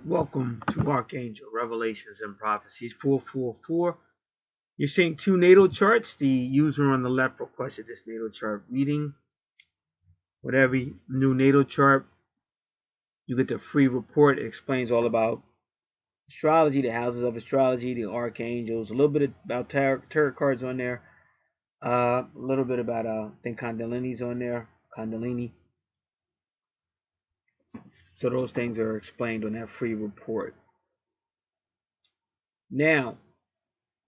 Welcome to Archangel Revelations and Prophecies 444. You're seeing two natal charts. The user on the left requested this natal chart reading. With every new natal chart, you get the free report. It explains all about astrology, the houses of astrology, the archangels, a little bit about tarot cards on there, a little bit about I think Kundalini's on there, Kundalini. So those things are explained on that free report. Now,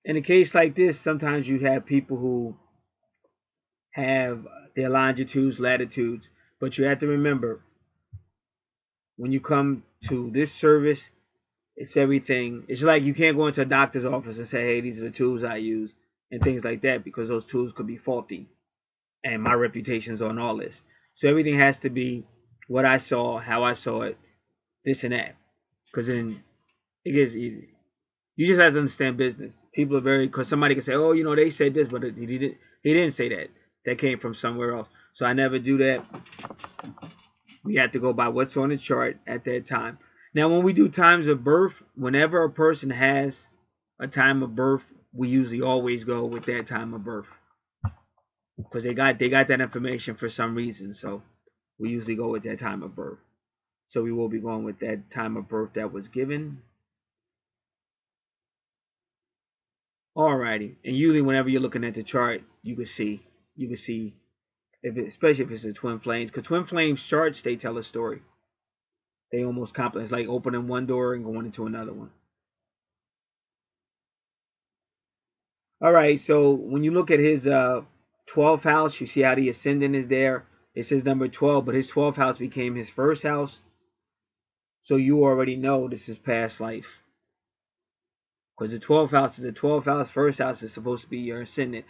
in a case like this, sometimes you have people who have their longitudes, latitudes, but you have to remember when you come to this service, it's everything. It's like you can't go into a doctor's office and say, hey, these are the tools I use and things like that, because those tools could be faulty and my reputation's on all this. So everything has to be what I saw, how I saw it, this and that, because then it gets easy. You just have to understand business. People are very, because somebody can say, oh, they said this, but he didn't say that. That came from somewhere else. So I never do that. We have to go by what's on the chart at that time. Now, when we do times of birth, whenever a person has a time of birth, we usually always go with that time of birth, because they got that information for some reason. So we usually go with that time of birth. So we will be going with that time of birth that was given. Alrighty, and usually whenever you're looking at the chart, you can see especially if it's a twin flames, because twin flames charts, they tell a story. They almost complement. It's like opening one door and going into another one. All right, so when you look at his 12th house, you see how the ascendant is there. It says number 12, but his 12th house became his first house. So you already know this is past life, because the 12th house is the 12th house. First house is supposed to be your ascendant.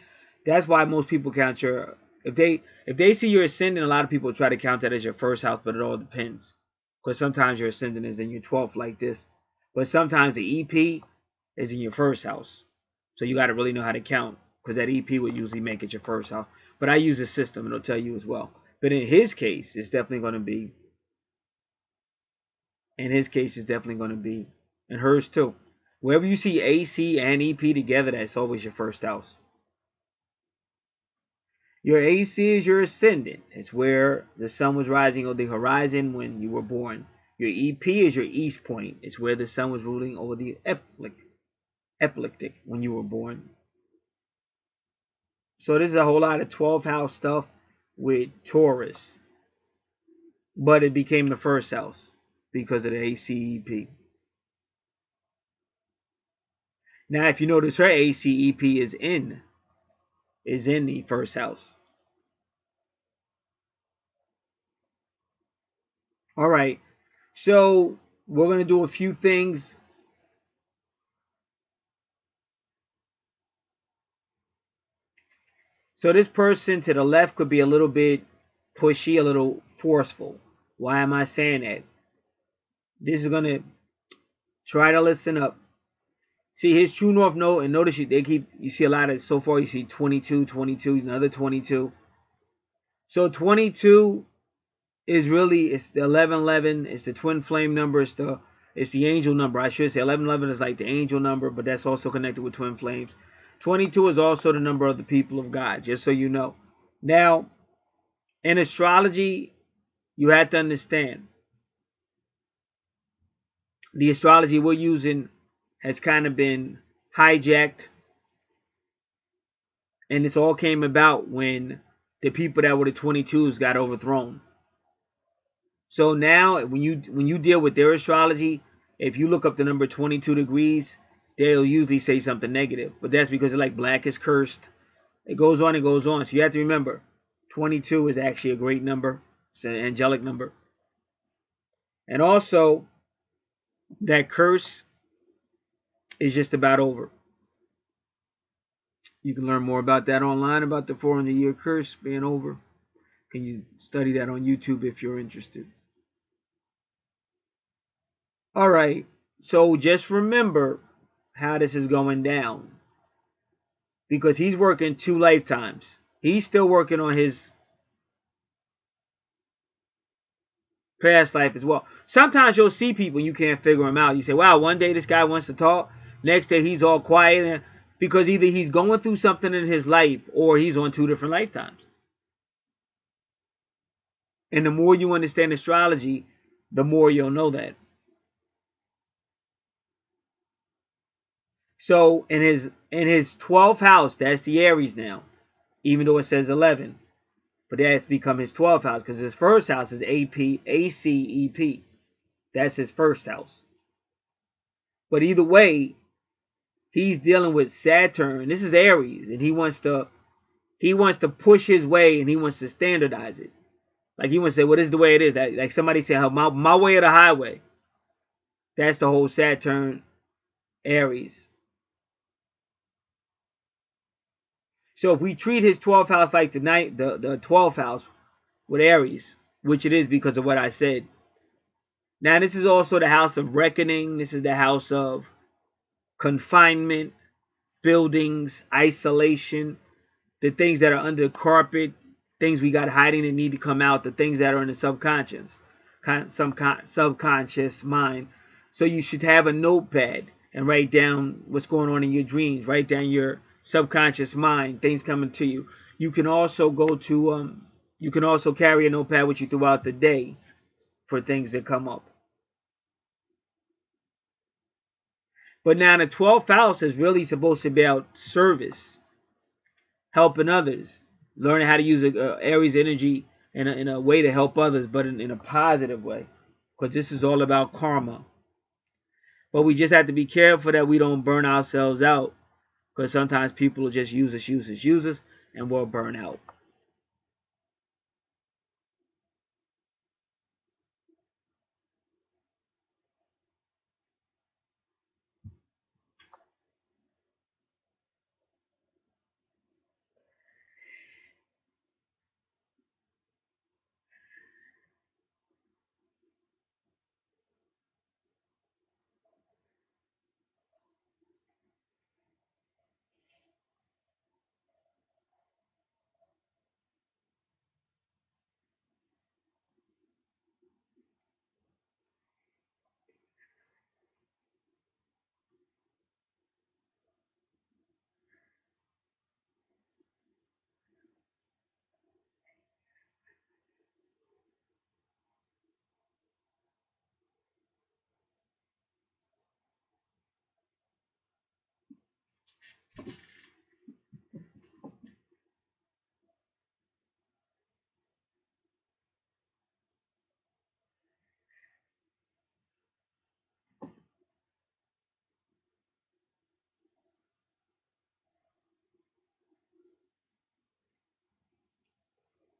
That's why most people count your, if they see your ascendant, a lot of people try to count that as your first house, but it all depends. Because sometimes your ascendant is in your 12th like this, but sometimes the EP is in your first house. So you got to really know how to count, because that EP would usually make it your first house. But I use a system, it'll tell you as well. But in his case, it's definitely going to be, in hers too. Wherever you see AC and EP together, that's always your first house. Your AC is your ascendant. It's where the sun was rising over the horizon when you were born. Your EP is your east point. It's where the sun was ruling over the ecliptic when you were born. So this is a whole lot of 12th house stuff with Taurus. But it became the first house because of the ACEP. Now, if you notice, her ACEP is in the first house. All right. So we're going to do a few things. So this person to the left could be a little bit pushy, a little forceful. Why am I saying that? This is going to try to listen up. See his true north node, and notice you see a lot of, so far you see 22, 22, another 22. So 22 is really, it's the 1111, it's the twin flame number, it's the angel number. I should say 1111 is like the angel number, but that's also connected with twin flames. 22 is also the number of the people of God, just so you know. Now, in astrology, you have to understand, the astrology we're using has kind of been hijacked, and this all came about when the people that were the 22s got overthrown. So now when you deal with their astrology, if you look up the number 22 degrees, they'll usually say something negative, but that's because they're like black is cursed. It goes on and goes on. So you have to remember, 22 is actually a great number. It's an angelic number. And also, that curse is just about over. You can learn more about that online, about the 400-year curse being over. Can you study that on YouTube if you're interested? All right. So just remember how this is going down, because he's working 2 lifetimes. He's still working on his past life as well. Sometimes you'll see people and you can't figure them out. You say, wow, one day this guy wants to talk. Next day he's all quiet. Because either he's going through something in his life or he's on 2 different lifetimes. And the more you understand astrology, the more you'll know that. So in his 12th house, that's the Aries now, even though it says 11. But that's become his 12th house because his first house is ACEP. That's his first house. But either way, he's dealing with Saturn. This is Aries, and he wants to push his way and he wants to standardize it. Like he wants to say, well, this is the way it is. Like somebody said, my way or the highway. That's the whole Saturn Aries. So if we treat his 12th house like the 12th house with Aries, which it is because of what I said. Now this is also the house of reckoning. This is the house of confinement, buildings, isolation, the things that are under the carpet, things we got hiding that need to come out, the things that are in the subconscious mind. So you should have a notepad and write down what's going on in your dreams. Write down your subconscious mind, things coming to you. You can also carry a notepad with you throughout the day for things that come up. But now the 12th house is really supposed to be about service, helping others, learning how to use Aries energy in a way to help others, but in a positive way, because this is all about karma. But we just have to be careful that we don't burn ourselves out, because sometimes people will just use us, and we'll burn out.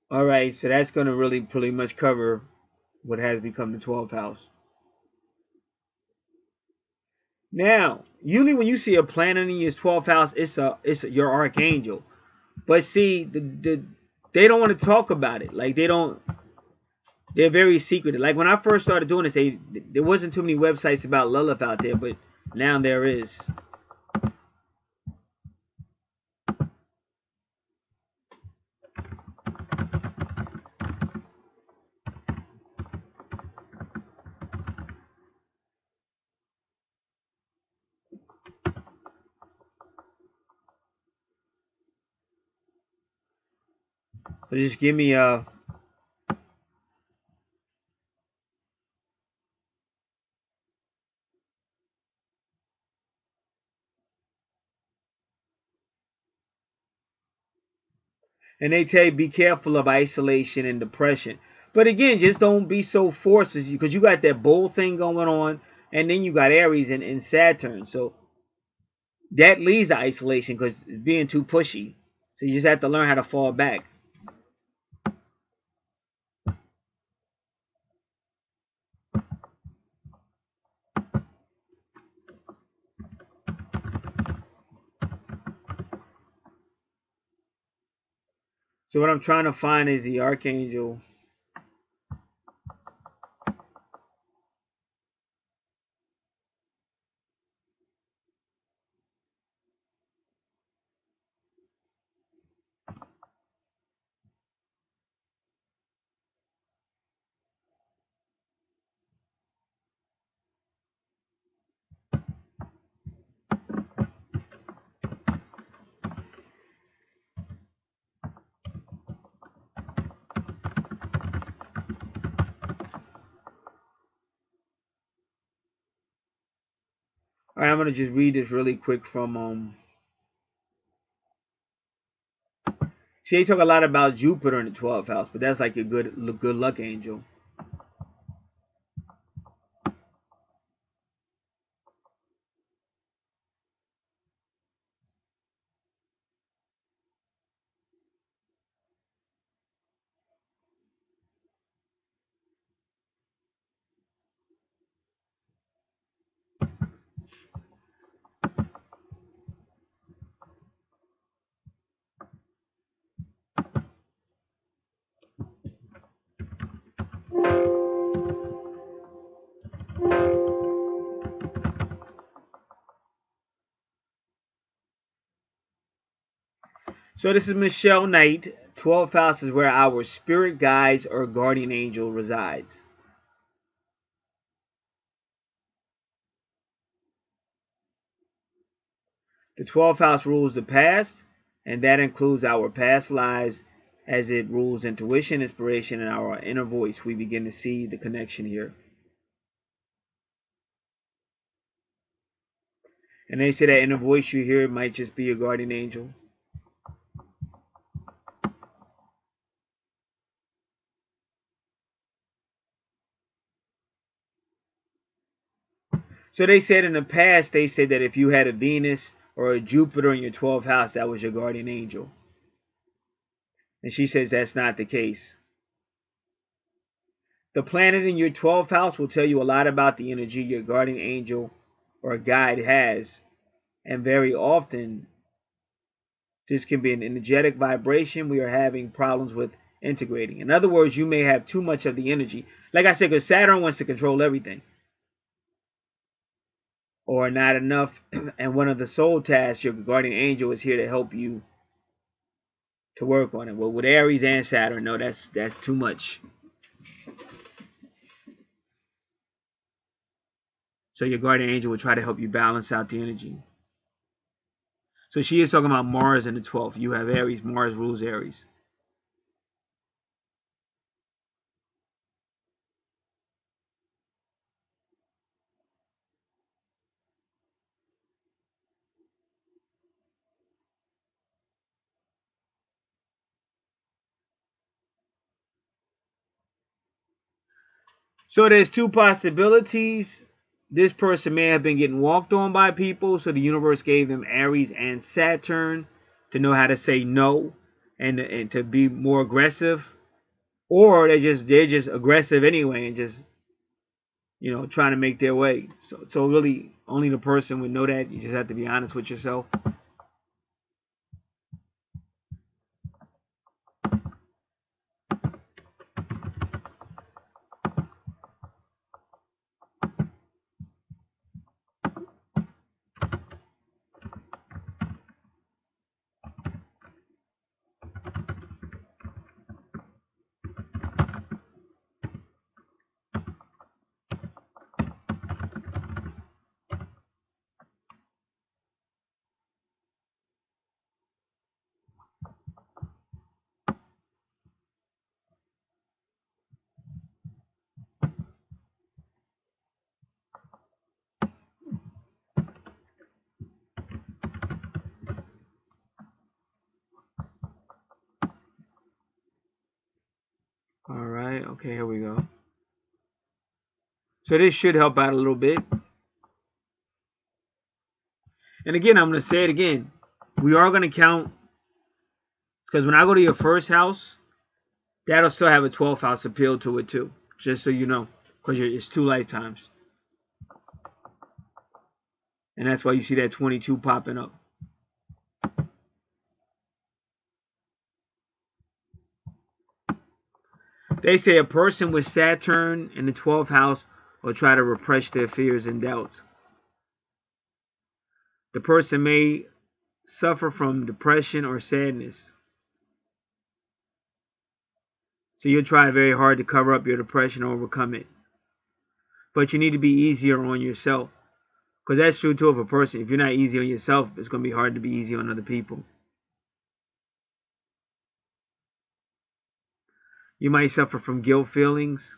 All right, so that's going to really pretty much cover what has become the 12th house. Now, usually when you see a planet in your 12th house, it's your archangel. But see, they don't want to talk about it. Like they're very secretive. Like when I first started doing this, there wasn't too many websites about Lilith out there, but now there is. So just give me and they tell you be careful of isolation and depression. But again, just don't be so forced because you got that bold thing going on, and then you got Aries and Saturn. So that leads to isolation because it's being too pushy. So you just have to learn how to fall back. So what I'm trying to find is the Archangel. All right, I'm going to just read this really quick from see, they talk a lot about Jupiter in the 12th house, but that's like a good luck angel. So this is Michelle Knight. 12th house is where our spirit guides or guardian angel resides. The 12th house rules the past, and that includes our past lives as it rules intuition, inspiration, and our inner voice. We begin to see the connection here. And they say that inner voice you hear might just be your guardian angel. So they said in the past, they said that if you had a Venus or a Jupiter in your 12th house, that was your guardian angel. And she says that's not the case. The planet in your 12th house will tell you a lot about the energy your guardian angel or guide has. And very often, this can be an energetic vibration we are having problems with integrating. In other words, you may have too much of the energy. Like I said, because Saturn wants to control everything. Or not enough. And one of the soul tasks, your guardian angel is here to help you to work on it. Well, with Aries and Saturn, no, that's too much. So your guardian angel will try to help you balance out the energy. So she is talking about Mars in the 12th. You have Aries. Mars rules Aries. So there's two possibilities. This person may have been getting walked on by people, so the universe gave them Aries and Saturn to know how to say no and to be more aggressive. Or they're just aggressive anyway and just trying to make their way. So really only the person would know that. You just have to be honest with yourself. All right, okay, here we go. So this should help out a little bit. And again, I'm going to say it again. We are going to count, because when I go to your first house, that'll still have a 12th house appeal to it too. Just so you know, because it's 2 lifetimes. And that's why you see that 22 popping up. They say a person with Saturn in the 12th house will try to repress their fears and doubts. The person may suffer from depression or sadness. So you'll try very hard to cover up your depression or overcome it. But you need to be easier on yourself. Because that's true too of a person. If you're not easy on yourself, it's going to be hard to be easy on other people. You might suffer from guilt feelings.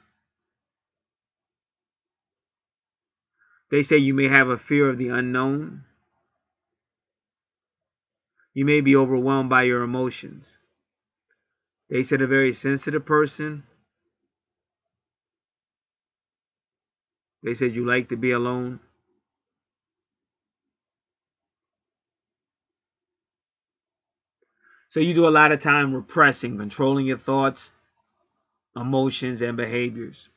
They say you may have a fear of the unknown. You may be overwhelmed by your emotions. They said a very sensitive person. They said you like to be alone. So you do a lot of time repressing, controlling your thoughts, emotions, and behaviors.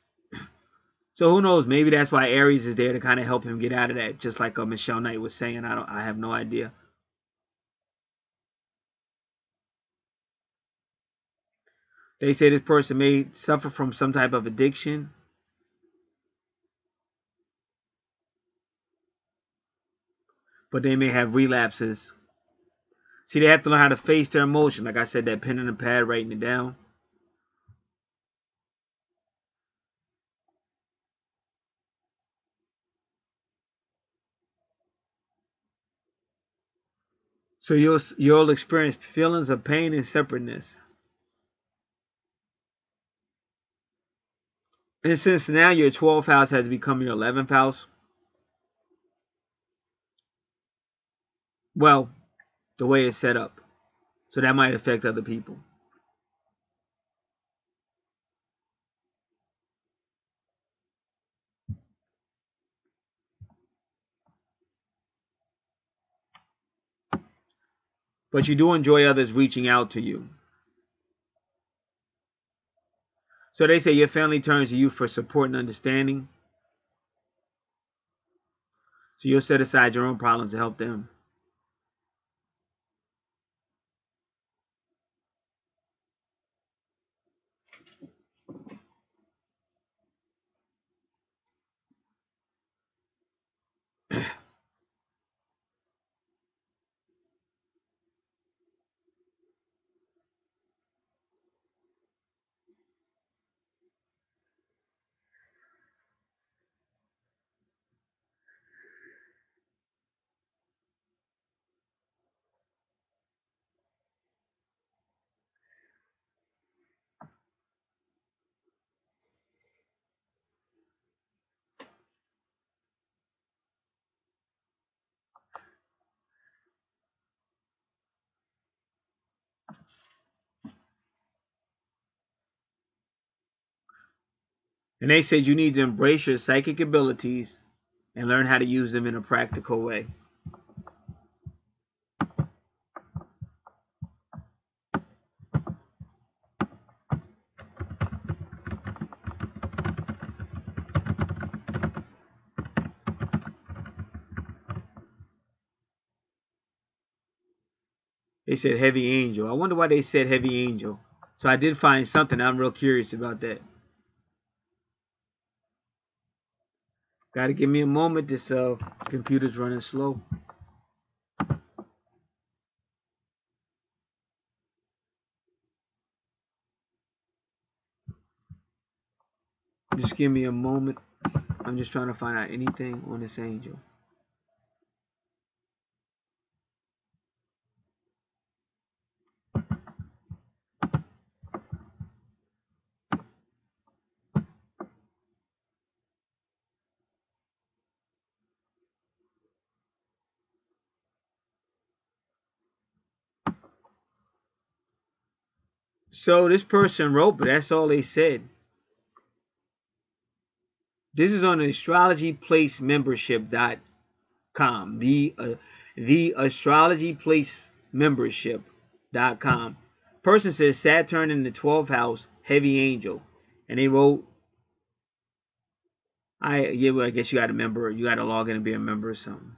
So who knows? Maybe that's why Aries is there to kind of help him get out of that. Just like Michelle Knight was saying, I have no idea. They say this person may suffer from some type of addiction. But they may have relapses. See, they have to learn how to face their emotion. Like I said, that pen and a pad, writing it down. So you'll experience feelings of pain and separateness. And since now your 12th house has become your 11th house, well, the way it's set up. So that might affect other people. But you do enjoy others reaching out to you. So they say your family turns to you for support and understanding. So you'll set aside your own problems to help them. And they said you need to embrace your psychic abilities and learn how to use them in a practical way. They said heavy angel. I wonder why they said heavy angel. So I did find something. I'm real curious about that. Gotta give me a moment. This computer's running slow. Just give me a moment. I'm just trying to find out anything on this angel. So this person wrote, but that's all they said. This is on the astrologyplacemembership.com. The astrologyplacemembership.com. Person says Saturn in the 12th house, heavy angel. And they wrote, I guess you got to member, you got to log in and be a member or something.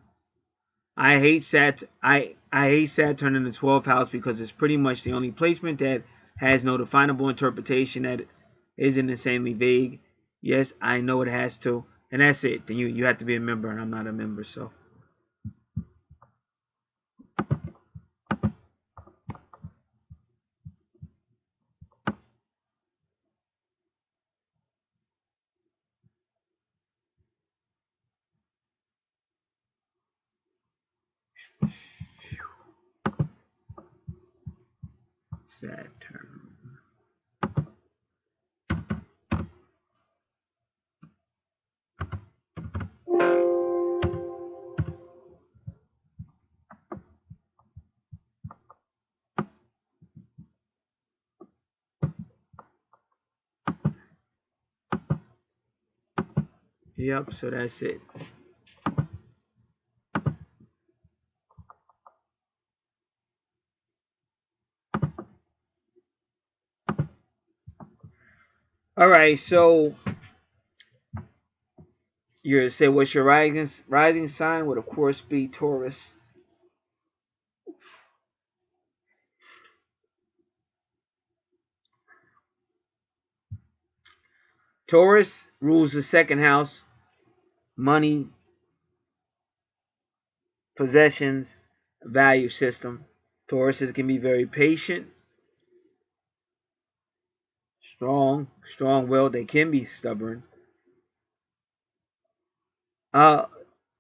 I hate Saturn in the 12th house because it's pretty much the only placement that has no definable interpretation, that isn't insanely vague. Yes, I know it has to, and that's it. Then you have to be a member, and I'm not a member, so. Saturn. Yep, so that's it. All right, so you say what's your rising sign? Would of course be Taurus. Taurus rules the second house, money, possessions, value system. Tauruses can be very patient, strong-willed. They can be stubborn, uh,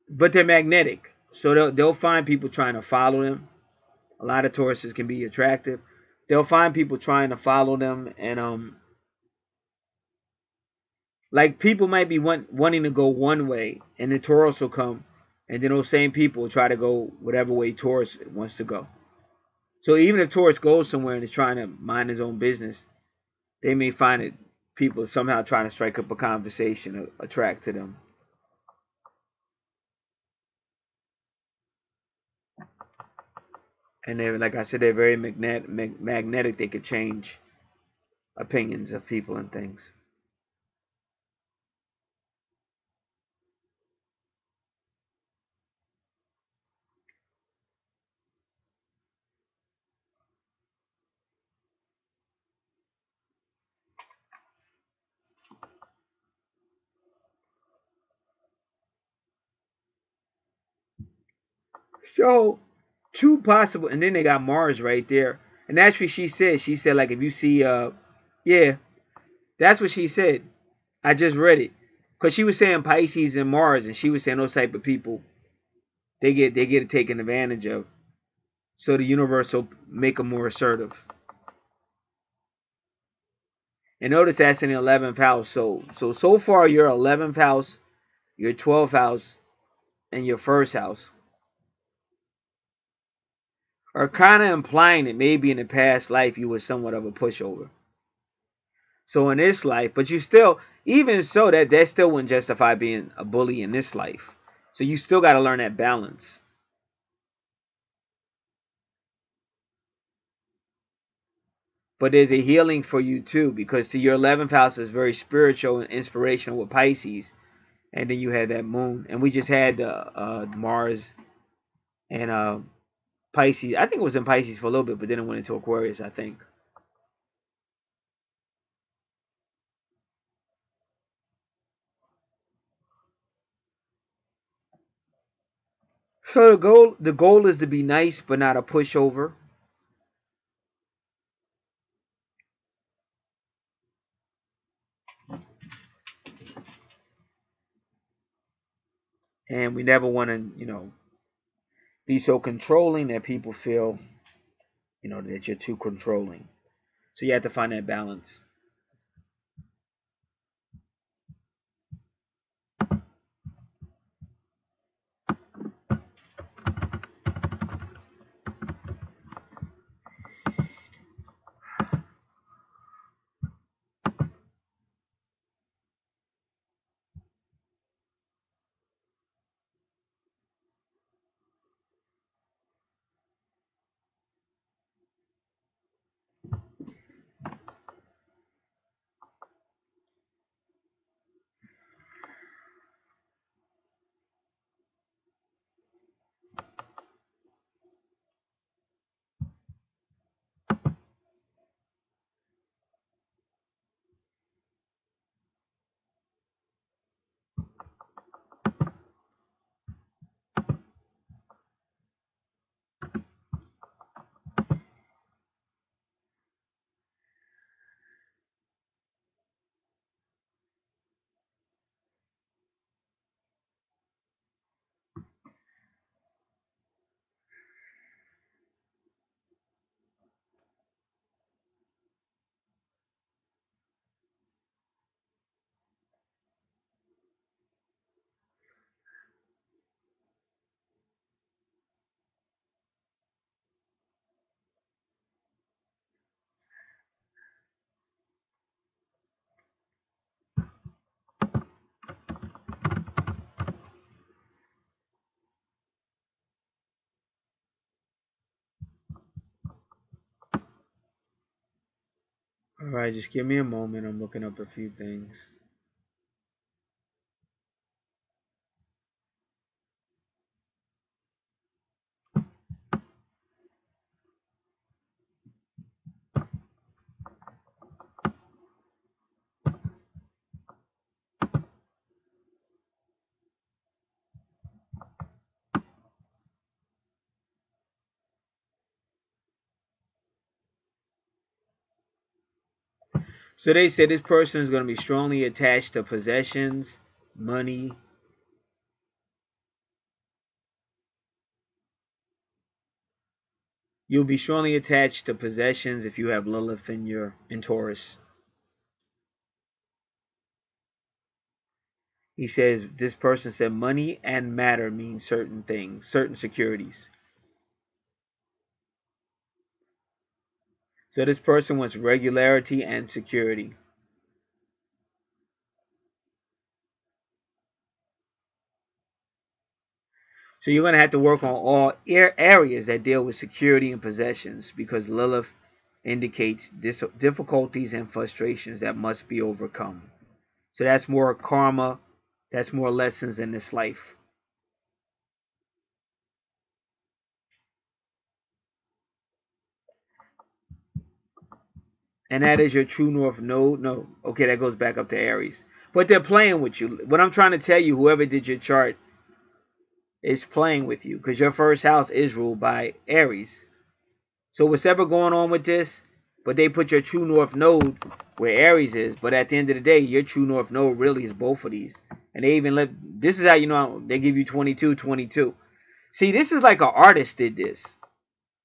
but they're magnetic. So they'll find people trying to follow them. A lot of Tauruses can be attractive. They'll find people trying to follow them, and like people might be wanting to go one way, and the Taurus will come, and then those same people will try to go whatever way Taurus wants to go. So even if Taurus goes somewhere and is trying to mind his own business, they may find it people somehow trying to strike up a conversation attract to them. And they're, like I said, they're very magnetic. They could change opinions of people and things. So two possible, and then they got Mars right there. And actually, she said like if you see, yeah, that's what she said. I just read it because she was saying Pisces and Mars, and she was saying those type of people they get taken advantage of. So the universe will make them more assertive. And notice that's in the 11th house. So far your 11th house, your 12th house, and your first house are kind of implying that maybe in the past life you were somewhat of a pushover. So in this life, but you still, even so, that still wouldn't justify being a bully in this life. So you still got to learn that balance. But there's a healing for you too, because see, your 11th house is very spiritual and inspirational with Pisces, and then you had that moon, and we just had Mars and Pisces. I think it was in Pisces for a little bit, but then it went into Aquarius, I think. So the goal is to be nice but not a pushover. And we never want to, be so controlling that people feel, that you're too controlling. So you have to find that balance. All right, just give me a moment. I'm looking up a few things. So they said this person is going to be strongly attached to possessions, money. You'll be strongly attached to possessions if you have Lilith in Taurus. He says this person said money and matter mean certain things, certain securities. So this person wants regularity and security. So you're going to have to work on all areas that deal with security and possessions, because Lilith indicates difficulties and frustrations that must be overcome. So that's more karma, that's more lessons in this life. And that is your true north node. No, okay, that goes back up to Aries. But they're playing with you. What I'm trying to tell you, whoever did your chart is playing with you, because your first house is ruled by Aries. So what's ever going on with this, but they put your true north node where Aries is, but at the end of the day, your true north node really is both of these. And they even this is how you know they give you 22, 22. See, this is like an artist did this.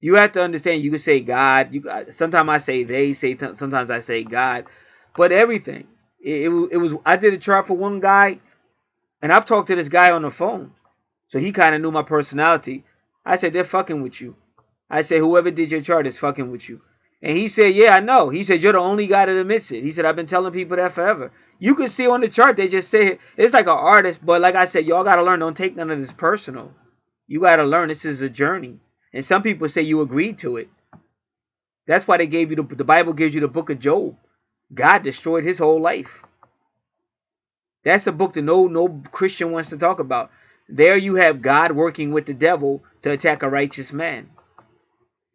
You have to understand, you can say God, sometimes I say they, sometimes I say God, but everything. It was, I did a chart for one guy, and I've talked to this guy on the phone. So he kind of knew my personality. I said, they're fucking with you. I said, whoever did your chart is fucking with you. And he said, yeah, I know. He said, you're the only guy that admits it. He said, I've been telling people that forever. You can see on the chart, they just say it. It's like an artist, but like I said, y'all got to learn, don't take none of this personal. You got to learn this is a journey. And some people say you agreed to it. That's why they gave you the Bible gives you the book of Job. God destroyed his whole life. That's a book that no Christian wants to talk about. There you have God working with the devil to attack a righteous man.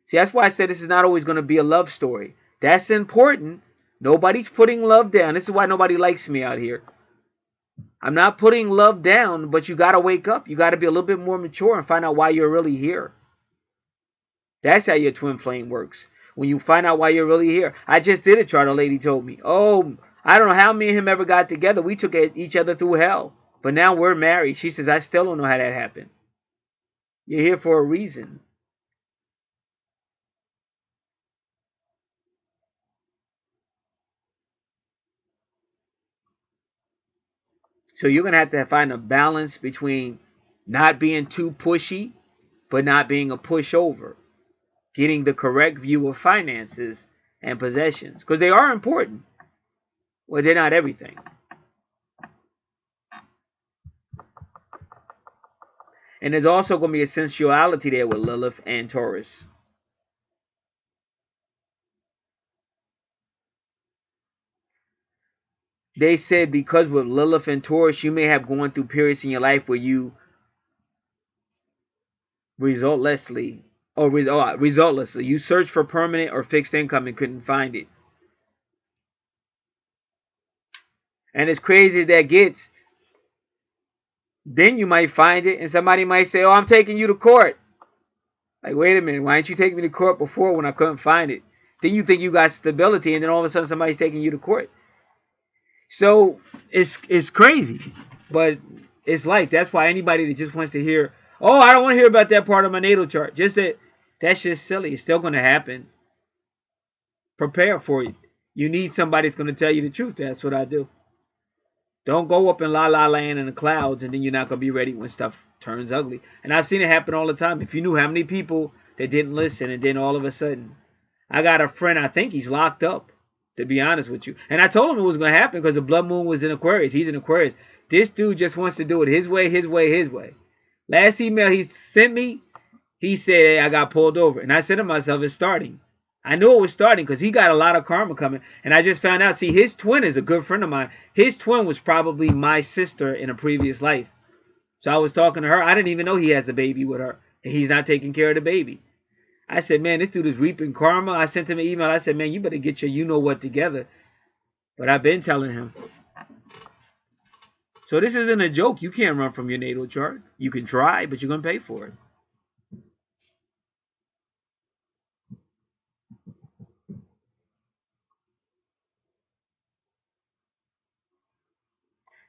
See, that's why I said this is not always going to be a love story. That's important. Nobody's putting love down. This is why nobody likes me out here. I'm not putting love down, but you got to wake up. You got to be a little bit more mature and find out why you're really here. That's how your twin flame works. When you find out why you're really here. I just did a chart. A lady told me, oh, I don't know how me and him ever got together. We took each other through hell. But now we're married. She says, I still don't know how that happened. You're here for a reason. So you're going to have to find a balance between not being too pushy, but not being a pushover. Getting the correct view of finances and possessions. Because they are important. Well, they're not everything. And there's also going to be a sensuality there with Lilith and Taurus. They said because with Lilith and Taurus, you may have gone through periods in your life where you resultlessly, you searched for permanent or fixed income and couldn't find it. And as crazy as that gets, then you might find it and somebody might say, oh, I'm taking you to court. Like, wait a minute, why didn't you take me to court before when I couldn't find it? Then you think you got stability, and then all of a sudden somebody's taking you to court. So it's crazy, but it's like, that's why anybody that just wants to hear, oh, I don't want to hear about that part of my natal chart, just that's just silly. It's still going to happen. Prepare for it. You need somebody that's going to tell you the truth. That's what I do. Don't go up in la la land in the clouds and then you're not going to be ready when stuff turns ugly. And I've seen it happen all the time. If you knew how many people that didn't listen, and then all of a sudden, I got a friend, I think he's locked up, to be honest with you. And I told him it was going to happen because the blood moon was in Aquarius. He's in Aquarius. This dude just wants to do it his way, his way, his way. Last email he sent me, he said, hey, I got pulled over. And I said to myself, it's starting. I knew it was starting because he got a lot of karma coming. And I just found out, see, his twin is a good friend of mine. His twin was probably my sister in a previous life. So I was talking to her. I didn't even know he has a baby with her. And he's not taking care of the baby. I said, man, this dude is reaping karma. I sent him an email. I said, man, you better get your you-know-what together. But I've been telling him. So this isn't a joke. You can't run from your natal chart. You can try, but you're going to pay for it.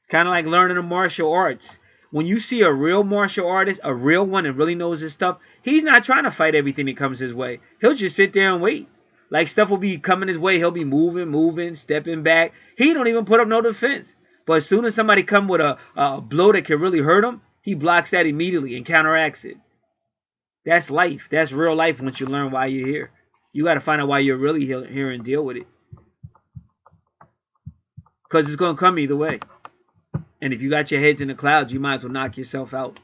It's kind of like learning the martial arts. When you see a real martial artist, a real one that really knows his stuff, he's not trying to fight everything that comes his way. He'll just sit there and wait. Like stuff will be coming his way. He'll be moving, stepping back. He don't even put up no defense. But as soon as somebody come with a blow that can really hurt him, he blocks that immediately and counteracts it. That's life. That's real life once you learn why you're here. You got to find out why you're really here and deal with it. Because it's going to come either way. And if you got your heads in the clouds, you might as well knock yourself out.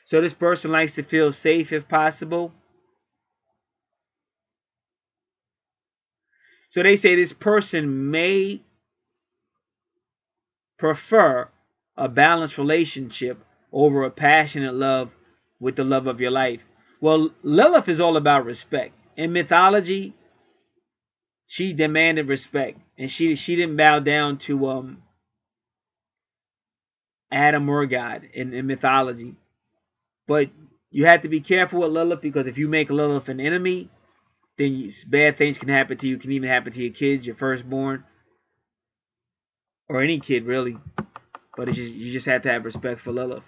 So this person likes to feel safe if possible. So they say this person may prefer a balanced relationship over a passionate love with the love of your life. Well, Lilith is all about respect. In mythology, she demanded respect. And she didn't bow down to Adam or God in mythology. But you have to be careful with Lilith, because if you make Lilith an enemy, then bad things can happen to you. It can even happen to your kids, your firstborn, or any kid really. But it's just, you just have to have respect for Lilith.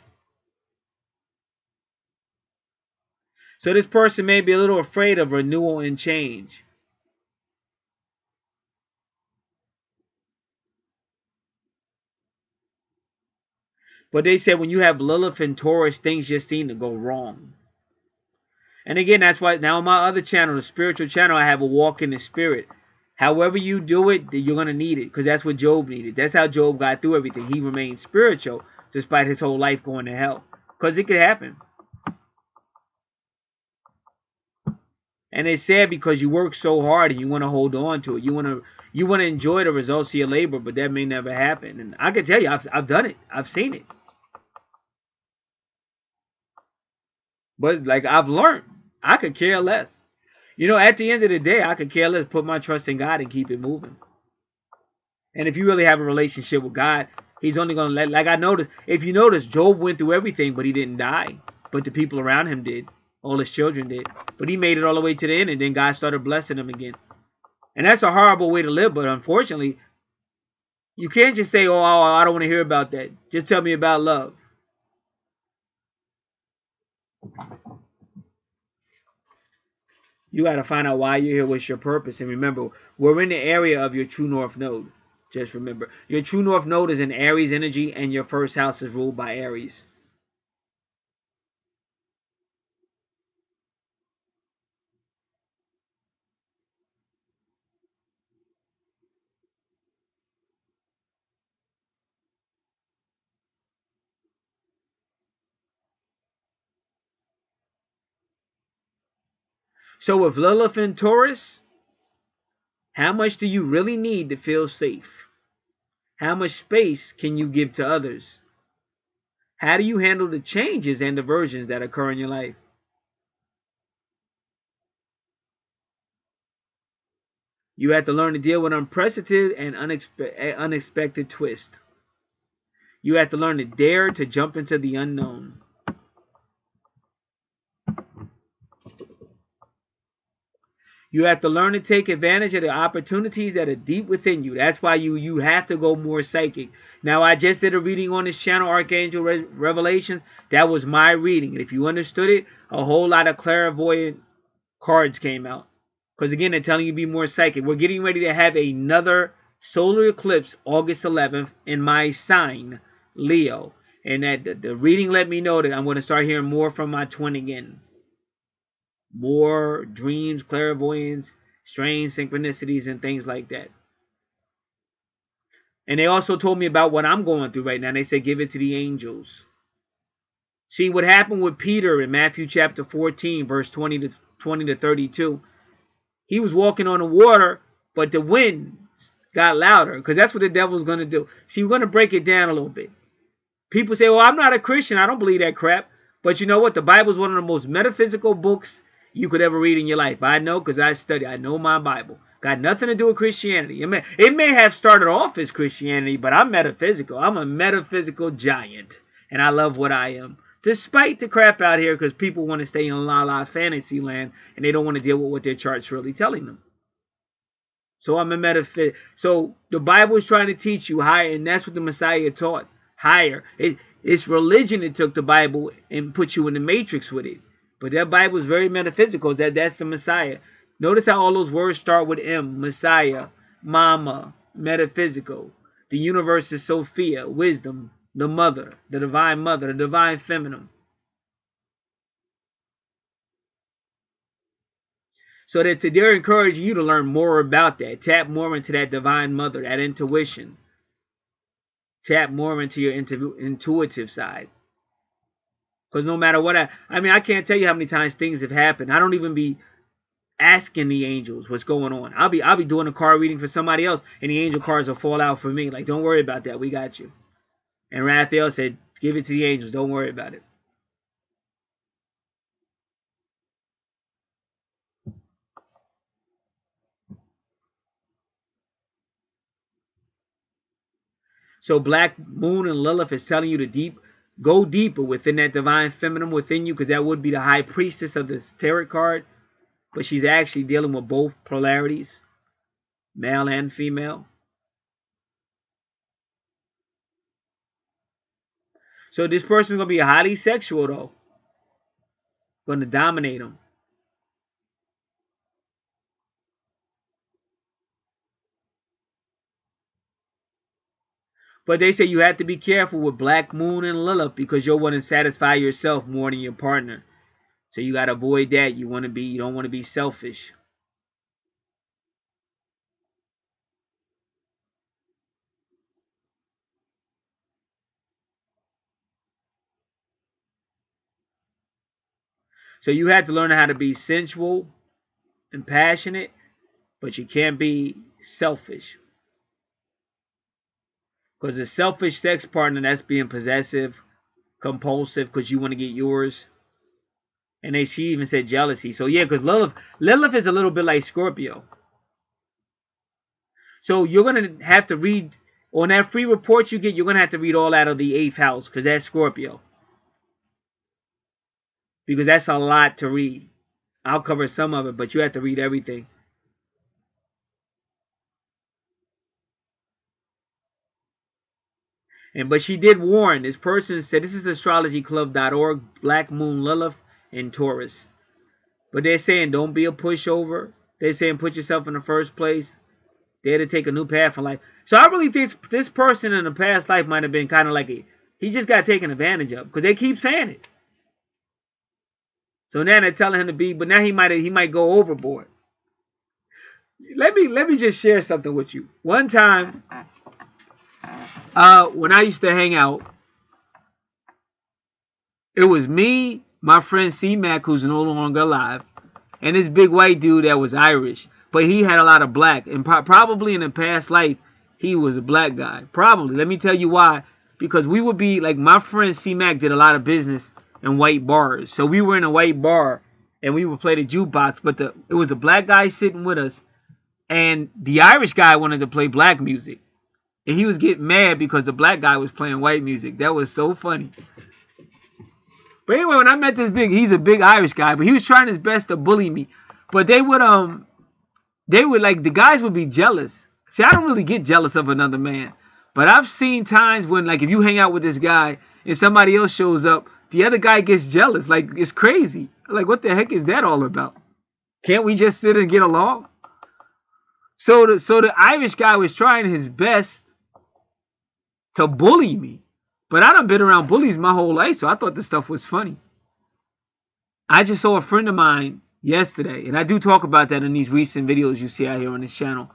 So this person may be a little afraid of renewal and change. But they said when you have Lilith and Taurus, things just seem to go wrong. And again, that's why now on my other channel, the spiritual channel, I have a walk in the spirit. However you do it, you're going to need it, because that's what Job needed. That's how Job got through everything. He remained spiritual despite his whole life going to hell, because it could happen. And it's sad because you work so hard and you want to hold on to it. You want to enjoy the results of your labor, but that may never happen. And I can tell you, I've done it. I've seen it. But like I've learned, I could care less. You know, at the end of the day, I could care less. Put my trust in God and keep it moving. And if you really have a relationship with God, He's only going to let, like I noticed, if you notice, Job went through everything, but he didn't die. But the people around him did. All his children did. But he made it all the way to the end, and then God started blessing him again. And that's a horrible way to live, but unfortunately, you can't just say, oh, I don't want to hear about that. Just tell me about love. You got to find out why you're here, what's your purpose. And remember, we're in the area of your true north node. Just remember, your true north node is in Aries energy, and your first house is ruled by Aries. So with Lilith and Taurus, how much do you really need to feel safe? How much space can you give to others? How do you handle the changes and diversions that occur in your life? You have to learn to deal with unprecedented and unexpected twists. You have to learn to dare to jump into the unknown. You have to learn to take advantage of the opportunities that are deep within you. That's why you have to go more psychic. Now, I just did a reading on this channel, Archangel Revelations. That was my reading. And if you understood it, a whole lot of clairvoyant cards came out. Because again, they're telling you to be more psychic. We're getting ready to have another solar eclipse August 11th in my sign, Leo. And that the reading let me know that I'm going to start hearing more from my twin again. More dreams, clairvoyance, strange synchronicities, and things like that. And they also told me about what I'm going through right now. They said, give it to the angels. See what happened with Peter in Matthew chapter 14, verse 20 to 32. He was walking on the water, but the wind got louder, because that's what the devil's going to do. See, we're going to break it down a little bit. People say, well, I'm not a Christian. I don't believe that crap. But you know what? The Bible is one of the most metaphysical books you could ever read in your life. I know, because I study. I know my Bible. Got nothing to do with Christianity. It may have started off as Christianity, but I'm metaphysical. I'm a metaphysical giant, and I love what I am. Despite the crap out here, because people want to stay in la-la fantasy land, and they don't want to deal with what their chart's really telling them. So I'm a metaphysical. So the Bible is trying to teach you higher, and that's what the Messiah taught. Higher. It's religion that took the Bible and put you in the matrix with it. But that Bible is very metaphysical. That's the Messiah. Notice how all those words start with M. Messiah, Mama, metaphysical. The universe is Sophia, wisdom, the mother, the divine feminine. So that they're encouraging you to learn more about that. Tap more into that divine mother, that intuition. Tap more into your intuitive side. Because no matter what, I can't tell you how many times things have happened. I don't even be asking the angels what's going on. I'll be doing a card reading for somebody else, and the angel cards will fall out for me. Like, don't worry about that. We got you. And Raphael said, give it to the angels. Don't worry about it. So Black Moon and Lilith is telling you to go deeper within that divine feminine within you, because that would be the high priestess of this tarot card. But she's actually dealing with both polarities, male and female. So this person's going to be highly sexual, though. Going to dominate them. But they say you have to be careful with Black Moon and Lilith, because you'll want to satisfy yourself more than your partner. So you got to avoid that. You don't want to be selfish. So you have to learn how to be sensual and passionate, but you can't be selfish. Because a selfish sex partner, that's being possessive, compulsive, because you want to get yours. And she even said jealousy. So yeah, because Lilith is a little bit like Scorpio. So you're going to have to read, on that free report you get, you're going to have to read all out of the 8th house, because that's Scorpio. Because that's a lot to read. I'll cover some of it, but you have to read everything. But she did warn. This person said, this is astrologyclub.org, Black Moon Lilith in Taurus. But they're saying don't be a pushover. They're saying put yourself in the first place. They're to take a new path in life. So I really think this person in the past life might have been kind of like he just got taken advantage of, because they keep saying it. So now they're telling him to be, but now he might go overboard. Let me just share something with you. One time, when I used to hang out, it was me, my friend C-Mac, who's no longer alive, and this big white dude that was Irish, but he had a lot of black, and probably in a past life he was a black guy. Probably. Let me tell you why. Because we would be like, my friend C-Mac did a lot of business in white bars, so we were in a white bar and we would play the jukebox, but it was a black guy sitting with us, and the Irish guy wanted to play black music. And he was getting mad because the black guy was playing white music. That was so funny. But anyway, when I met he's a big Irish guy, but he was trying his best to bully me. But they would like, the guys would be jealous. See, I don't really get jealous of another man. But I've seen times when, like, if you hang out with this guy and somebody else shows up, the other guy gets jealous. Like, it's crazy. Like, what the heck is that all about? Can't we just sit and get along? So the Irish guy was trying his best to bully me. But I done been around bullies my whole life, so I thought this stuff was funny. I just saw a friend of mine yesterday, and I do talk about that in these recent videos you see out here on this channel.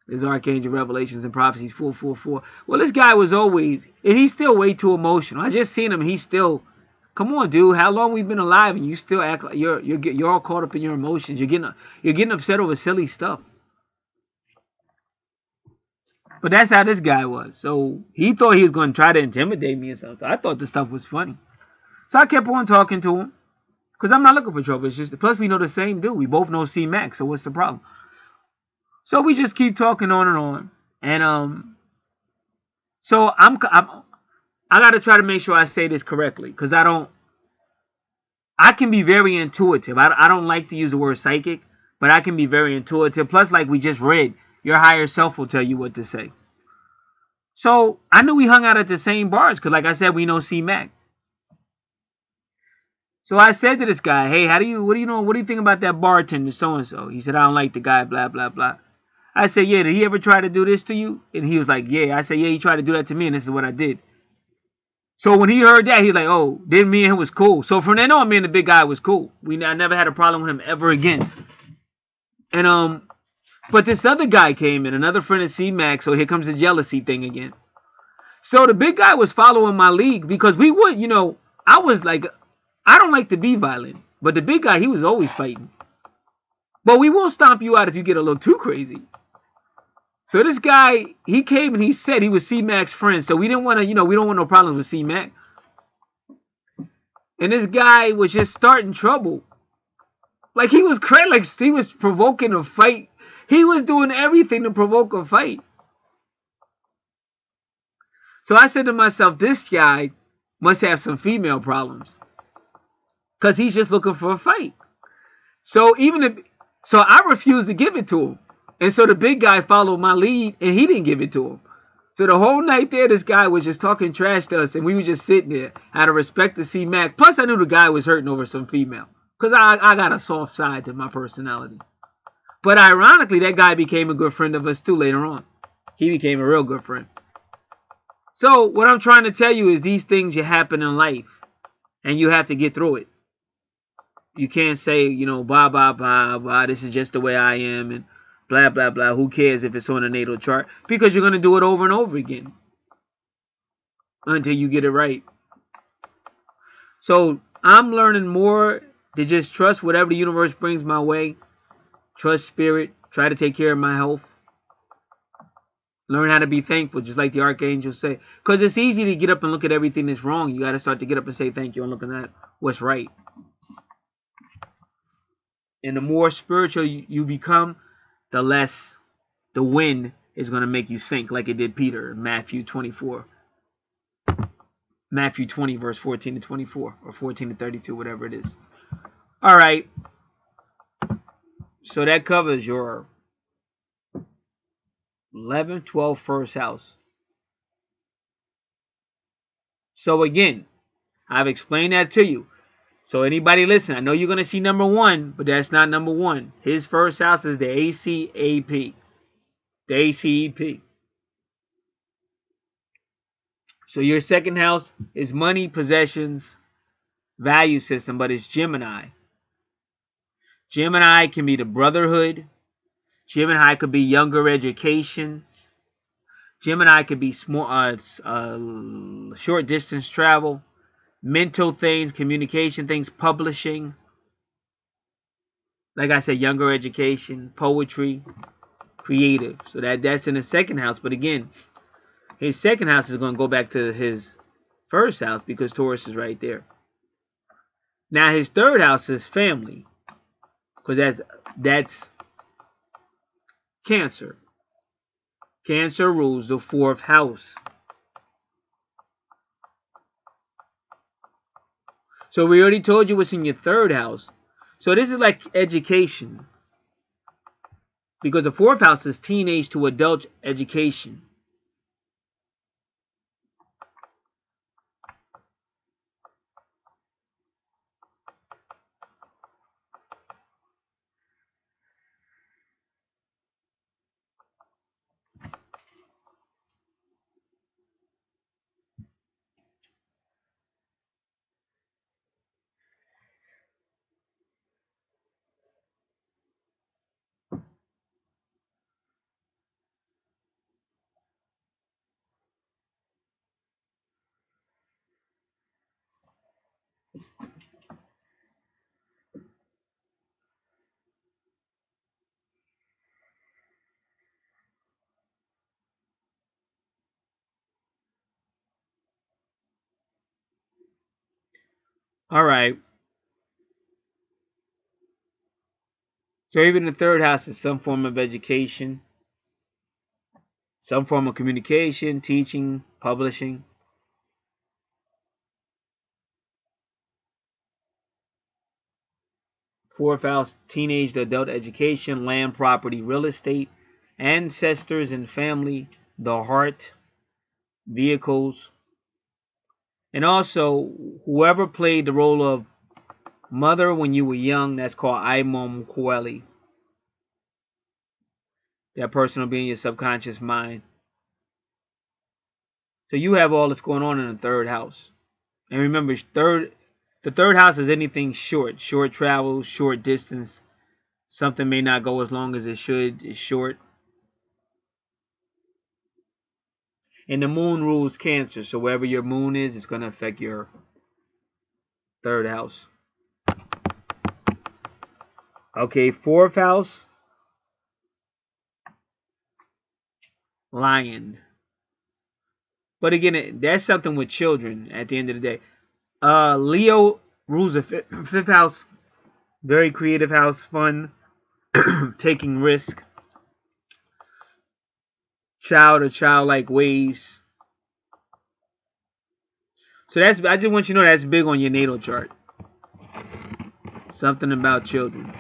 There's Archangel Revelations and Prophecies 444. Well, this guy was always, and he's still way too emotional. I just seen him, he's still Come on, dude. How long we been alive and you still act like you're all caught up in your emotions. You're getting upset over silly stuff. But that's how this guy was. So he thought he was going to try to intimidate me or something. I thought this stuff was funny. So I kept on talking to him. Because I'm not looking for trouble. It's just, plus we know the same dude. We both know C Mac. So what's the problem? So we just keep talking on and on. And so I got to try to make sure I say this correctly. Because I can be very intuitive. I don't like to use the word psychic. But I can be very intuitive. Plus, like we just read, your higher self will tell you what to say. So I knew we hung out at the same bars. Because like I said, we know C Mac. So I said to this guy, hey, what do you think about that bartender so-and-so? He said, I don't like the guy, blah, blah, blah. I said, yeah, did he ever try to do this to you? And he was like, yeah. I said, yeah, he tried to do that to me, and this is what I did. So when he heard that, he's like, oh, then me and him was cool. So from then on, me and the big guy was cool. I never had a problem with him ever again. And but this other guy came in, another friend of C-Mac, so here comes the jealousy thing again. So the big guy was following my lead because we would, I was like, I don't like to be violent, but the big guy, he was always fighting. But we will stomp you out if you get a little too crazy. So this guy, he came and he said he was C-Mac's friend. So we didn't want to, we don't want no problems with C-Mac. And this guy was just starting trouble. Like he was crazy, like he was provoking a fight. He was doing everything to provoke a fight. So I said to myself, this guy must have some female problems. Because he's just looking for a fight. So I refused to give it to him. And so the big guy followed my lead and he didn't give it to him. So the whole night there, this guy was just talking trash to us and we were just sitting there out of respect to C-Mac. Plus I knew the guy was hurting over some female. Because I got a soft side to my personality. But ironically, that guy became a good friend of us too later on. He became a real good friend. So what I'm trying to tell you is these things you happen in life. And you have to get through it. You can't say, blah, blah, blah, blah, this is just the way I am, and blah, blah, blah. Who cares if it's on a natal chart? Because you're going to do it over and over again until you get it right. So I'm learning more to just trust whatever the universe brings my way. Trust spirit. Try to take care of my health. Learn how to be thankful, just like the Archangel say. Because it's easy to get up and look at everything that's wrong. You got to start to get up and say thank you and looking at what's right. And the more spiritual you become, the less the wind is going to make you sink like it did Peter in Matthew 24. Matthew 20, verse 14 to 24, or 14 to 32, whatever it is. All right. So that covers your 11, 12, first house. So again, I've explained that to you. So anybody listen, I know you're going to see number 1, but that's not number 1. His first house is the ACAP. The ACEP. So your second house is money, possessions, value system, but it's Gemini. Gemini can be the brotherhood. Gemini could be younger education. Gemini could be small, short distance travel. Mental things, communication things, publishing. Like I said, younger education, poetry, creative. So that's in the second house. But again, his second house is going to go back to his first house because Taurus is right there. Now his third house is family. Because that's Cancer. Cancer rules the fourth house. So we already told you what's in your third house. So this is like education. Because the fourth house is teenage to adult education. All right. So even the third house is some form of education, some form of communication, teaching, publishing. Fourth house, teenage to adult education, land, property, real estate, ancestors and family, the heart, vehicles, and also whoever played the role of mother when you were young, that's called Imom Kweli. That person will be in your subconscious mind. So you have all this going on in the third house. And remember, the third house is anything short. Short travel, short distance. Something may not go as long as it should. It's short. And the moon rules Cancer. So wherever your moon is, it's going to affect your third house. Okay, fourth house. Lion. But again, that's something with children at the end of the day. Leo rules the fifth house. Very creative house. Fun. Taking risk. Child or childlike ways. So I just want you to know that's big on your natal chart. Something about children.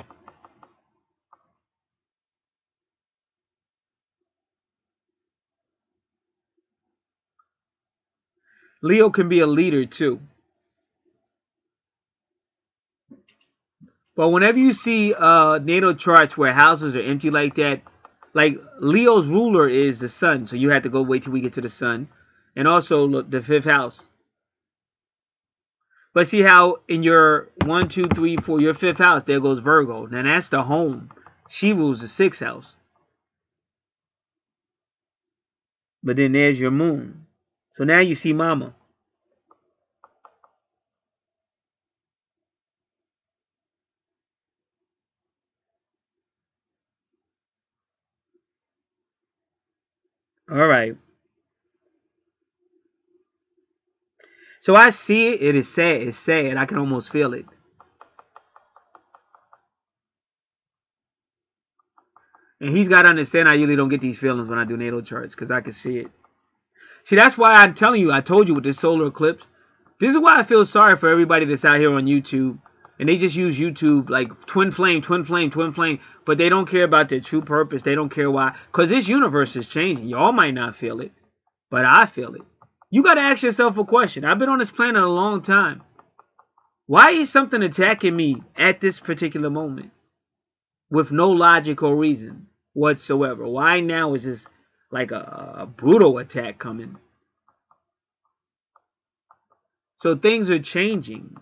Leo can be a leader too. But whenever you see natal charts where houses are empty like that, like Leo's ruler is the sun, so you have to go wait till we get to the sun, and also the fifth house. But see how in your 1, 2, 3, 4, your fifth house, there goes Virgo. Now that's the home. She rules the sixth house. But then there's your moon. So now you see mama. All right. So I see it. It is sad. It's sad. I can almost feel it. And he's got to understand I usually don't get these feelings when I do natal charts because I can see it. See, that's why I'm telling you, I told you with this solar eclipse. This is why I feel sorry for everybody that's out here on YouTube. And they just use YouTube like twin flame, twin flame, twin flame. But they don't care about their true purpose. They don't care why. Because this universe is changing. Y'all might not feel it. But I feel it. You got to ask yourself a question. I've been on this planet a long time. Why is something attacking me at this particular moment? With no logical reason whatsoever. Why now is this like a brutal attack coming? So things are changing.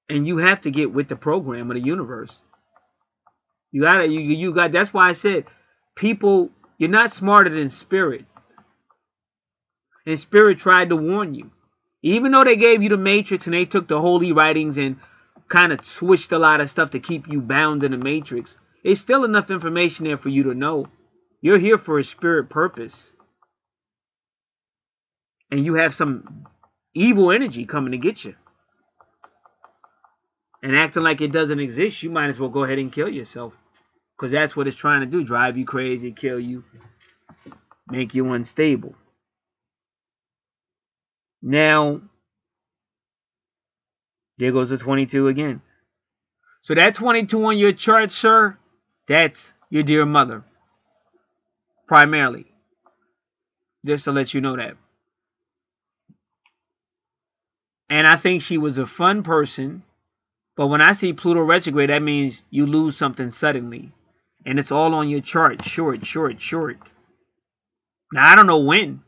And you have to get with the program of the universe. You got that's why I said people, you're not smarter than spirit. And spirit tried to warn you. Even though they gave you the matrix and they took the holy writings and kind of switched a lot of stuff to keep you bound in the matrix, it's still enough information there for you to know you're here for a spirit purpose. And you have some evil energy coming to get you. And acting like it doesn't exist, you might as well go ahead and kill yourself. Because that's what it's trying to do. Drive you crazy, kill you, make you unstable. Now, there goes the 22 again. So that 22 on your chart, sir, that's your dear mother. Primarily. Just to let you know that. And I think she was a fun person. But when I see Pluto retrograde, that means you lose something suddenly. And it's all on your chart. Short, short, short. Now, I don't know when.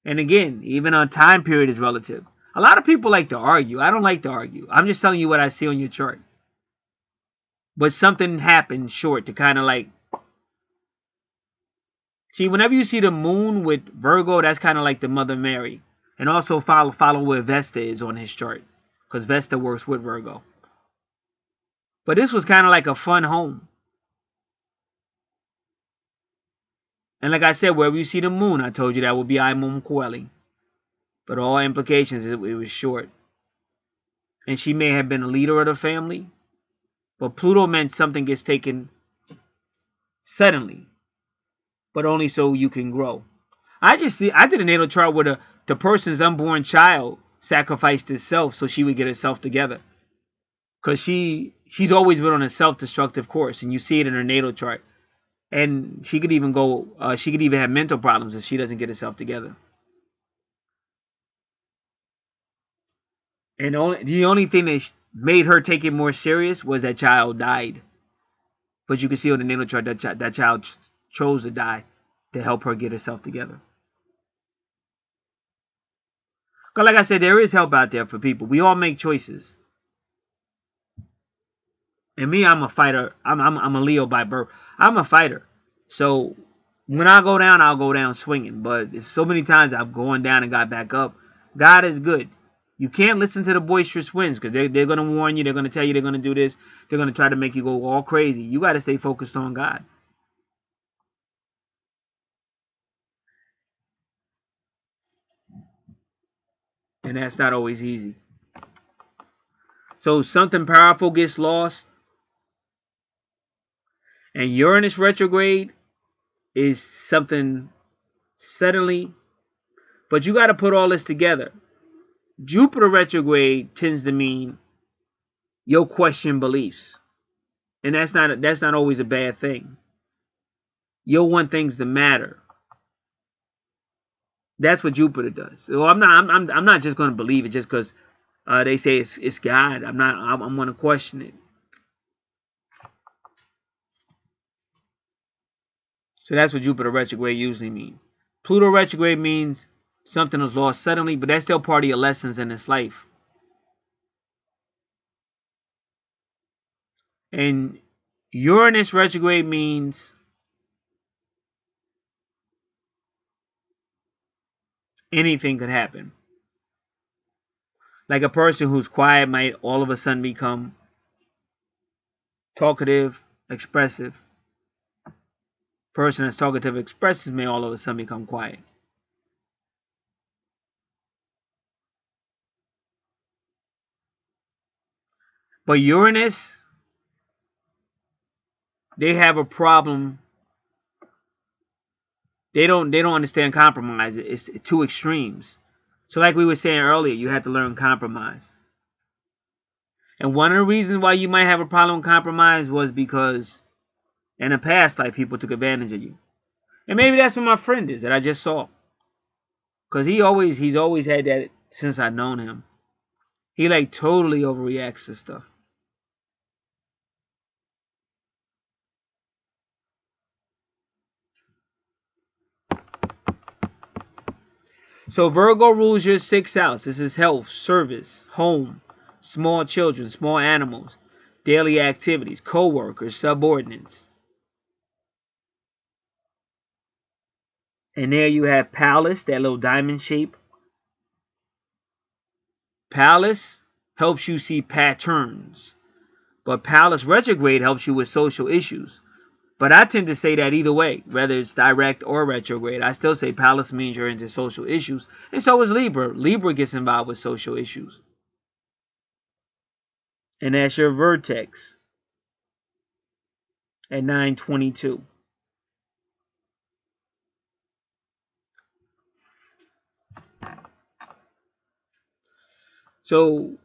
And again, even a time period is relative. A lot of people like to argue. I don't like to argue. I'm just telling you what I see on your chart. But something happened short to kind of like... See, whenever you see the moon with Virgo, that's kind of like the Mother Mary. And also follow where Vesta is on his chart, because Vesta works with Virgo. But this was kind of like a fun home. And like I said, wherever you see the moon, I told you that would be Imum Coeli. But all implications, it was short. And she may have been a leader of the family. But Pluto meant something gets taken suddenly. But only so you can grow. I did a natal chart where the person's unborn child sacrificed itself so she would get herself together. Because she's always been on a self-destructive course. And you see it in her natal chart. And she could even have mental problems if she doesn't get herself together. And the only thing that made her take it more serious was that child died. But you can see on the natal chart that child chose to die to help her get herself together. Because like I said, there is help out there for people. We all make choices. And me, I'm a fighter. I'm a Leo by birth. I'm a fighter. So when I go down, I'll go down swinging. But so many times I've gone down and got back up. God is good. You can't listen to the boisterous winds because they're going to warn you. They're going to tell you they're going to do this. They're going to try to make you go all crazy. You got to stay focused on God. And that's not always easy. So something powerful gets lost. And Uranus retrograde is something suddenly. But you got to put all this together. Jupiter retrograde tends to mean you'll question beliefs. And that's not always a bad thing. You'll want things to matter. That's what Jupiter does. So I'm not just going to believe it just because they say it's God. I'm going to question it. So that's what Jupiter retrograde usually means. Pluto retrograde means something is lost suddenly, but that's still part of your lessons in this life. And Uranus retrograde means anything could happen. Like a person who's quiet might all of a sudden become talkative, expressive. Person that's talkative, expressive may all of a sudden become quiet. But Uranus, they have a problem. They don't understand compromise. It's two extremes. So like we were saying earlier, you have to learn compromise. And one of the reasons why you might have a problem with compromise was because in the past, like, people took advantage of you. And maybe that's what my friend is that I just saw. Because he's always had that since I've known him. He like totally overreacts to stuff. So Virgo rules your 6th house. This is health, service, home, small children, small animals, daily activities, co-workers, subordinates. And there you have Pallas, that little diamond shape. Pallas helps you see patterns. But Pallas retrograde helps you with social issues. But I tend to say that either way, whether it's direct or retrograde. I still say Pallas means you're into social issues. And so is Libra. Libra gets involved with social issues. And that's your vertex at 922. So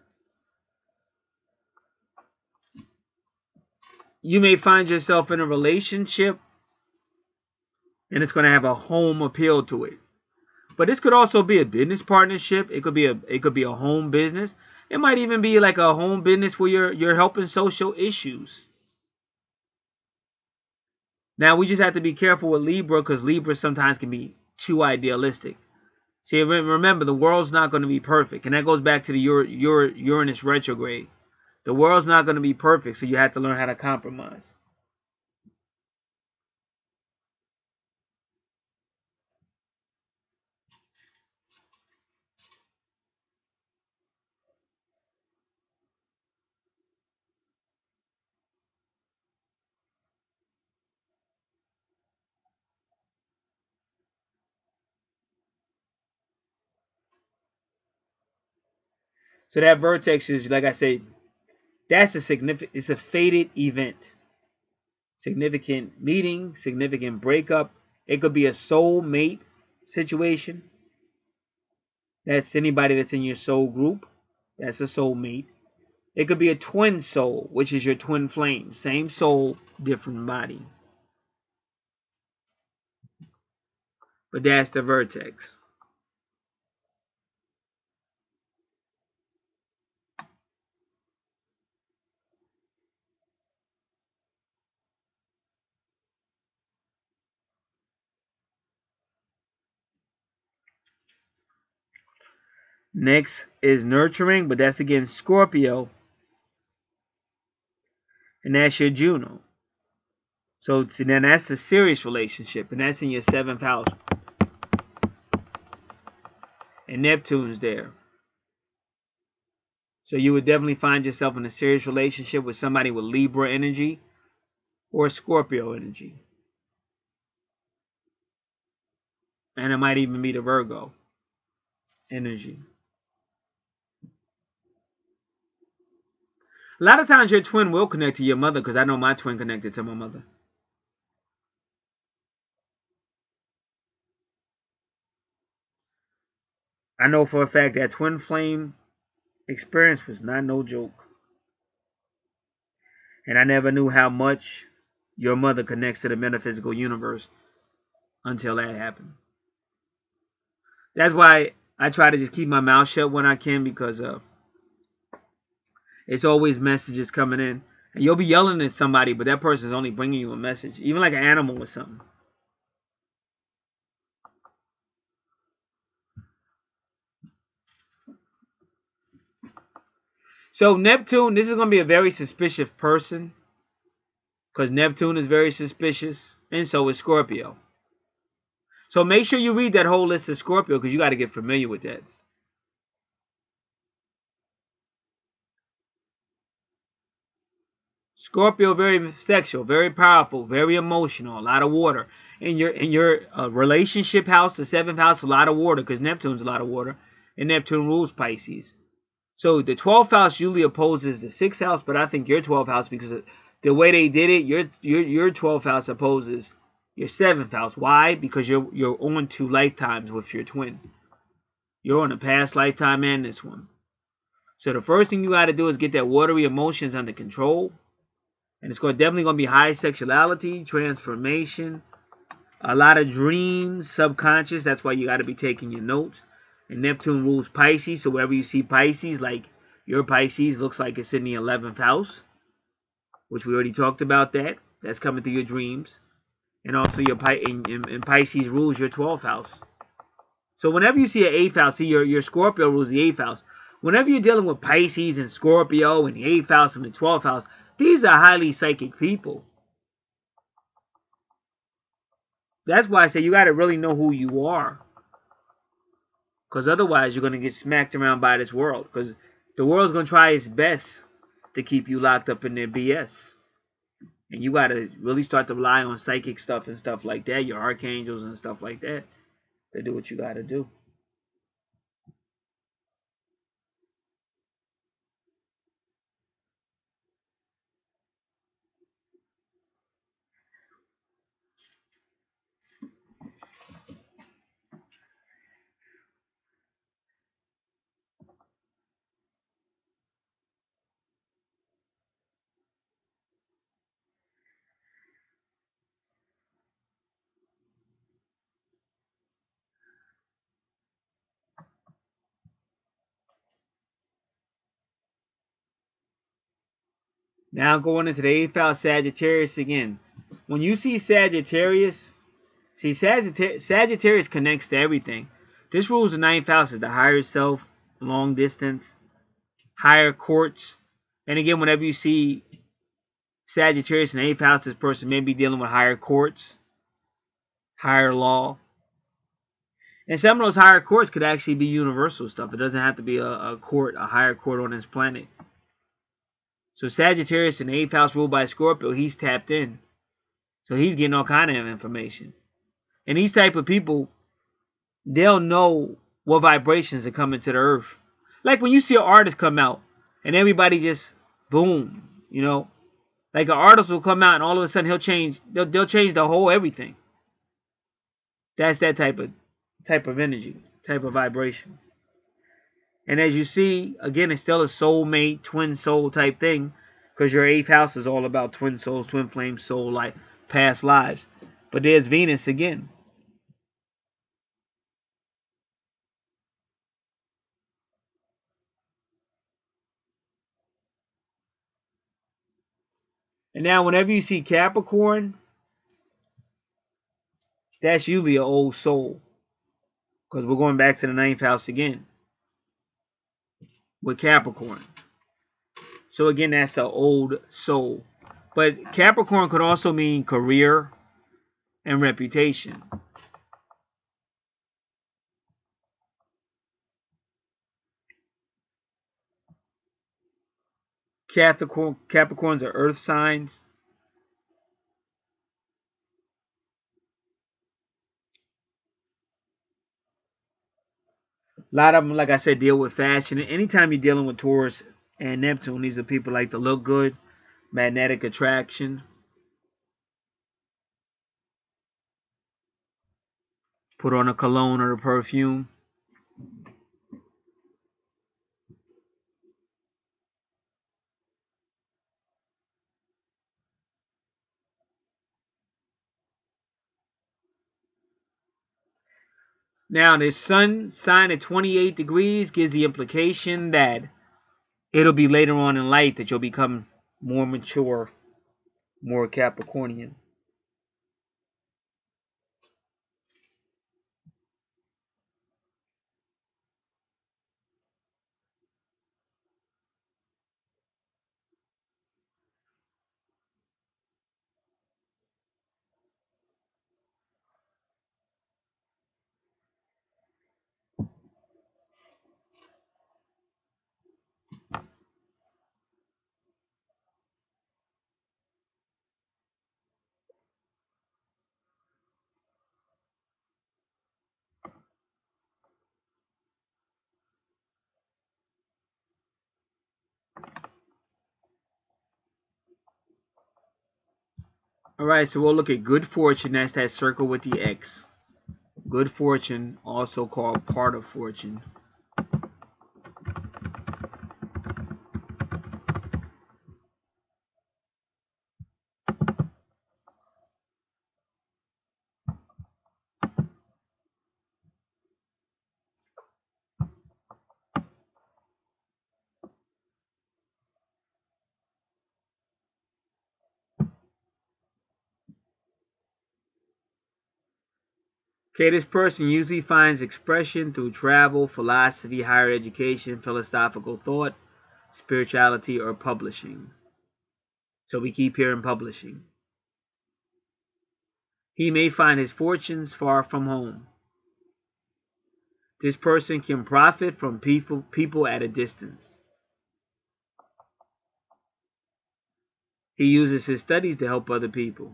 you may find yourself in a relationship and it's going to have a home appeal to it. But this could also be a business partnership. It could be a home business. It might even be like a home business where you're helping social issues. Now we just have to be careful with Libra because Libra sometimes can be too idealistic. See, remember, the world's not going to be perfect. And that goes back to the Uranus retrograde. The world's not going to be perfect, so you have to learn how to compromise. So that vertex is, like I say, that's a significant, it's a fated event. Significant meeting, significant breakup. It could be a soul mate situation. That's anybody that's in your soul group. That's a soul mate. It could be a twin soul, which is your twin flame. Same soul, different body. But that's the vertex. Next is nurturing, but that's again Scorpio. And that's your Juno. So then that's a serious relationship, and that's in your 7th house. And Neptune's there. So you would definitely find yourself in a serious relationship with somebody with Libra energy or Scorpio energy. And it might even be the Virgo energy. A lot of times your twin will connect to your mother, because I know my twin connected to my mother. I know for a fact that twin flame experience was not no joke. And I never knew how much your mother connects to the metaphysical universe until that happened. That's why I try to just keep my mouth shut when I can, because it's always messages coming in. And you'll be yelling at somebody, but that person's only bringing you a message. Even like an animal or something. So Neptune, this is going to be a very suspicious person, because Neptune is very suspicious, and so is Scorpio. So make sure you read that whole list of Scorpio, because you got to get familiar with that. Scorpio, very sexual, very powerful, very emotional, a lot of water. In your relationship house, the 7th house, a lot of water, because Neptune's a lot of water, and Neptune rules Pisces. So the 12th house usually opposes the 6th house, but I think your 12th house, because the way they did it, your 12th house opposes your 7th house. Why? Because you're on 2 lifetimes with your twin. You're on a past lifetime and this one. So the first thing you got to do is get that watery emotions under control. And it's definitely going to be high sexuality, transformation, a lot of dreams, subconscious. That's why you got to be taking your notes. And Neptune rules Pisces, so wherever you see Pisces, like your Pisces looks like it's in the 11th house, which we already talked about that. That's coming through your dreams. And also your and Pisces rules your 12th house. So whenever you see an 8th house, see your Scorpio rules the 8th house. Whenever you're dealing with Pisces and Scorpio and the 8th house and the 12th house, these are highly psychic people. That's why I say you got to really know who you are. Because otherwise you're going to get smacked around by this world. Because the world's going to try its best to keep you locked up in their BS. And you got to really start to rely on psychic stuff and stuff like that. Your archangels and stuff like that. To do what you got to do. Now going into the 8th house, Sagittarius again. When you see Sagittarius, Sagittarius connects to everything. This rules the 9th house, is the higher self, long distance, higher courts. And again, whenever you see Sagittarius in the 8th house, this person may be dealing with higher courts, higher law. And some of those higher courts could actually be universal stuff. It doesn't have to be a higher court on this planet. So Sagittarius in the 8th house ruled by Scorpio, he's tapped in. So he's getting all kind of information. And these type of people, they'll know what vibrations are coming to the earth. Like when you see an artist come out and everybody just boom, you know, like an artist will come out and all of a sudden they'll change the whole everything. That's that type of energy, type of vibration. And as you see, again, it's still a soulmate, twin soul type thing, because your eighth house is all about twin souls, twin flames, soul life, past lives. But there's Venus again. And now whenever you see Capricorn, that's usually an old soul, because we're going back to the ninth house again with Capricorn. So again, that's an old soul. But Capricorn could also mean career and reputation. Capricorns are earth signs. A lot of them, like I said, deal with fashion. And anytime you're dealing with Taurus and Neptune, these are people like to look good, magnetic attraction, put on a cologne or a perfume. Now, the sun sign at 28 degrees gives the implication that it'll be later on in life that you'll become more mature, more Capricornian. All right, so we'll look at good fortune. That's that circle with the X. Good fortune, also called part of fortune. Okay, this person usually finds expression through travel, philosophy, higher education, philosophical thought, spirituality, or publishing. So we keep hearing publishing. He may find his fortunes far from home. This person can profit from people at a distance. He uses his studies to help other people.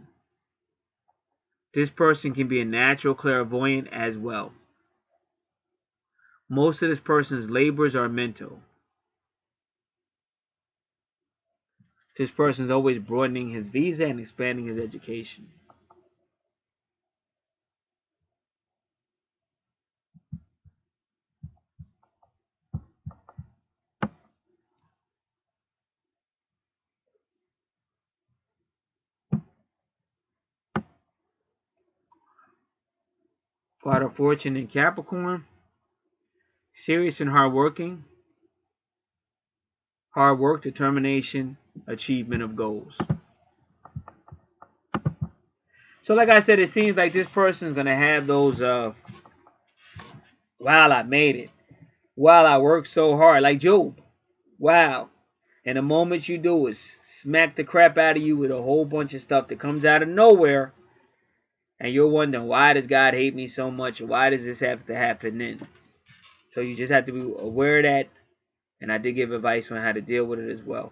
This person can be a natural clairvoyant as well. Most of this person's labors are mental. This person is always broadening his visa and expanding his education. Part of fortune in Capricorn, serious and hardworking. Hard work, determination, achievement of goals. So like I said, it seems like this person is going to have those, wow, I made it. Wow, I worked so hard. Like Job. Wow. And the moment you do is smack the crap out of you with a whole bunch of stuff that comes out of nowhere. And you're wondering, why does God hate me so much? Or why does this have to happen then? So you just have to be aware of that. And I did give advice on how to deal with it as well.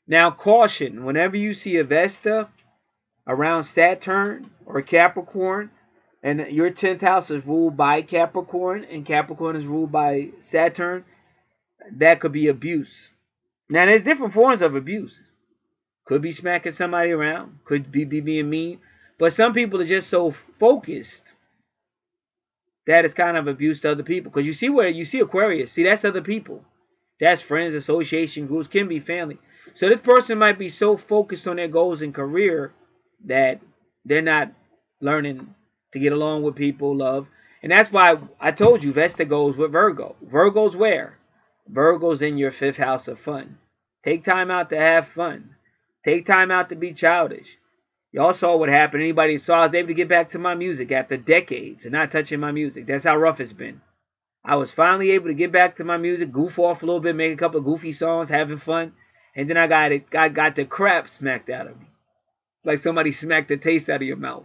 Now, caution. Whenever you see a Vesta around Saturn or Capricorn, and your 10th house is ruled by Capricorn, and Capricorn is ruled by Saturn, that could be abuse. Now, there's different forms of abuse. Could be smacking somebody around, could be being mean, but some people are just so focused that it's kind of abuse to other people. Because you see Aquarius, see, that's other people. That's friends, association groups, can be family. So this person might be so focused on their goals and career that they're not learning to get along with people, love. And that's why I told you Vesta goes with Virgo. Virgo's where? Virgo's in your 5th house of fun. Take time out to have fun. Take time out to be childish. Y'all saw what happened. Anybody saw I was able to get back to my music after decades of not touching my music. That's how rough it's been. I was finally able to get back to my music, goof off a little bit, make a couple of goofy songs, having fun. And then I got the crap smacked out of me. It's like somebody smacked the taste out of your mouth.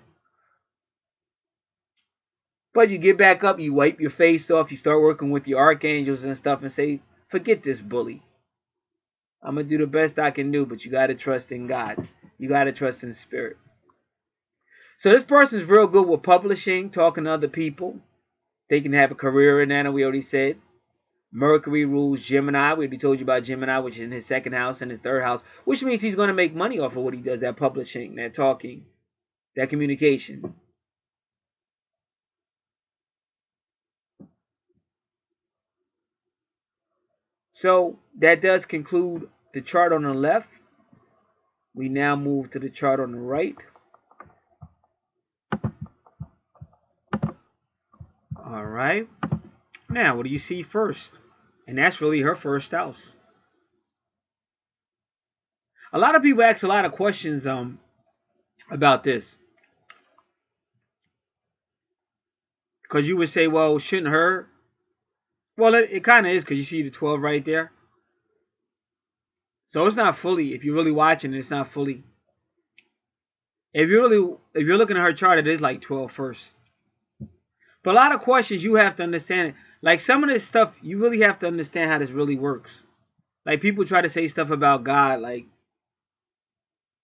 But you get back up, you wipe your face off, you start working with your archangels and stuff and say, forget this bully. I'm going to do the best I can do, but you got to trust in God. You got to trust in spirit. So this person's real good with publishing, talking to other people. They can have a career in that, and we already said. Mercury rules Gemini. We already told you about Gemini, which is in his 2nd house and his 3rd house, which means he's going to make money off of what he does, that publishing, that talking, that communication. So that does conclude the chart on the left. We now move to the chart on the right. All right. Now, what do you see first? And that's really her 1st house. A lot of people ask a lot of questions about this. Because you would say, well, shouldn't her? Well, it kind of is, because you see the 12 right there. So it's not fully, if you're really watching it, it's not fully. If you're looking at her chart, it is like 12 first. But a lot of questions you have to understand. Like some of this stuff, you really have to understand how this really works. Like people try to say stuff about God, like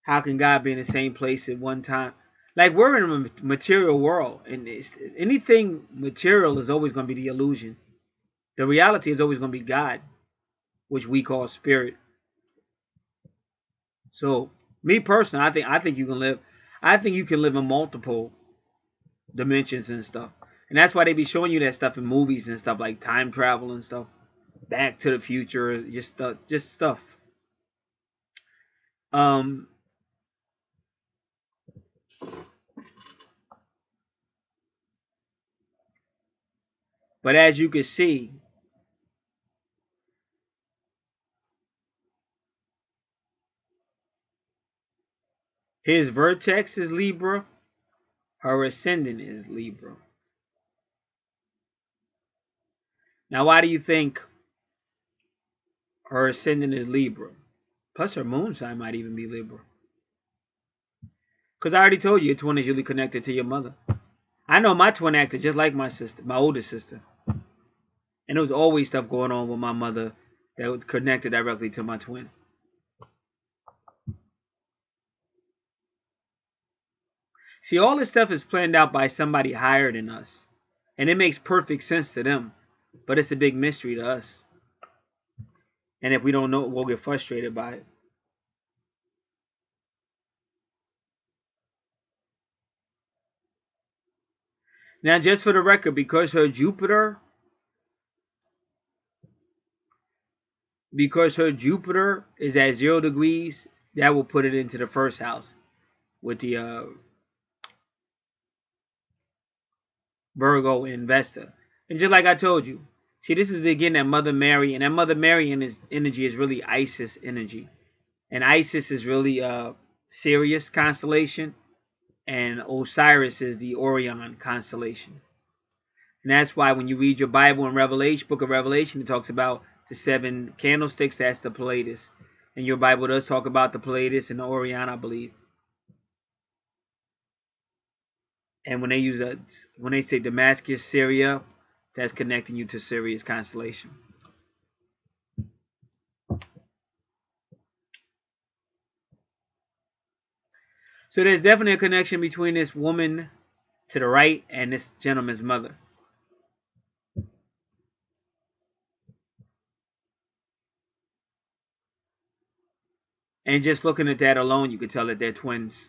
how can God be in the same place at one time? Like we're in a material world, and anything material is always going to be the illusion. The reality is always going to be God, which we call spirit. So me personally, I think you can live. I think you can live in multiple dimensions and stuff. And that's why they be showing you that stuff in movies and stuff, like time travel and stuff. Back to the Future, just stuff. But as you can see, his vertex is Libra, her ascendant is Libra. Now, why do you think her ascendant is Libra? Plus, her moon sign might even be Libra. Because I already told you, your twin is usually connected to your mother. I know my twin acted just like my sister, my older sister. And there was always stuff going on with my mother that was connected directly to my twin. See, all this stuff is planned out by somebody higher than us. And it makes perfect sense to them. But it's a big mystery to us. And if we don't know it, we'll get frustrated by it. Now, just for the record, because her Jupiter is at 0 degrees, that will put it into the 1st house with the Virgo and Vesta. And just like I told you, see, this is again that Mother Mary, and that Mother Mary energy is really Isis energy. And Isis is really Sirius constellation, and Osiris is the Orion constellation. And that's why when you read your Bible in Revelation, book of Revelation, it talks about the 7 candlesticks, that's the Pleiades. And your Bible does talk about the Pleiades and the Orion, I believe. And when they say Damascus, Syria, that's connecting you to Sirius constellation. So there's definitely a connection between this woman to the right, and this gentleman's mother. And just looking at that alone, you could tell that they're twins.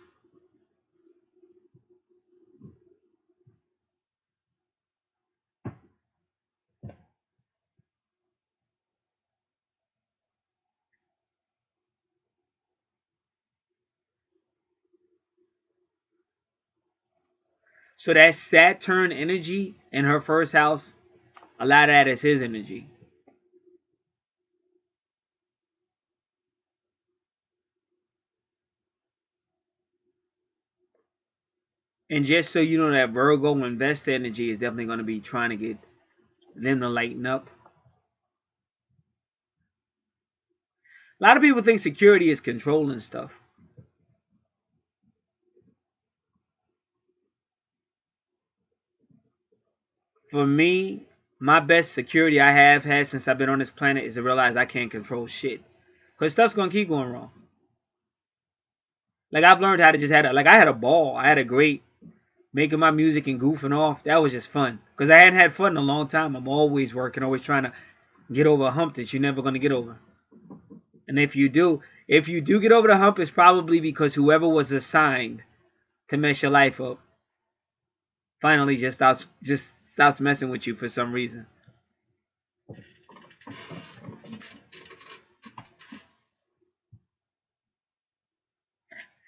So that Saturn energy in her first house, a lot of that is his energy. And just so you know, that Virgo and Vesta energy is definitely going to be trying to get them to lighten up. A lot of people think security is controlling stuff. For me, my best security I have had since I've been on this planet is to realize I can't control shit. Because stuff's going to keep going wrong. Like, I've learned how to just have like, I had a ball. I had a great making my music and goofing off. That was just fun. Because I hadn't had fun in a long time. I'm always working, always trying to get over a hump that you're never going to get over. And if you do get over the hump, it's probably because whoever was assigned to mess your life up finally just stops messing with you for some reason.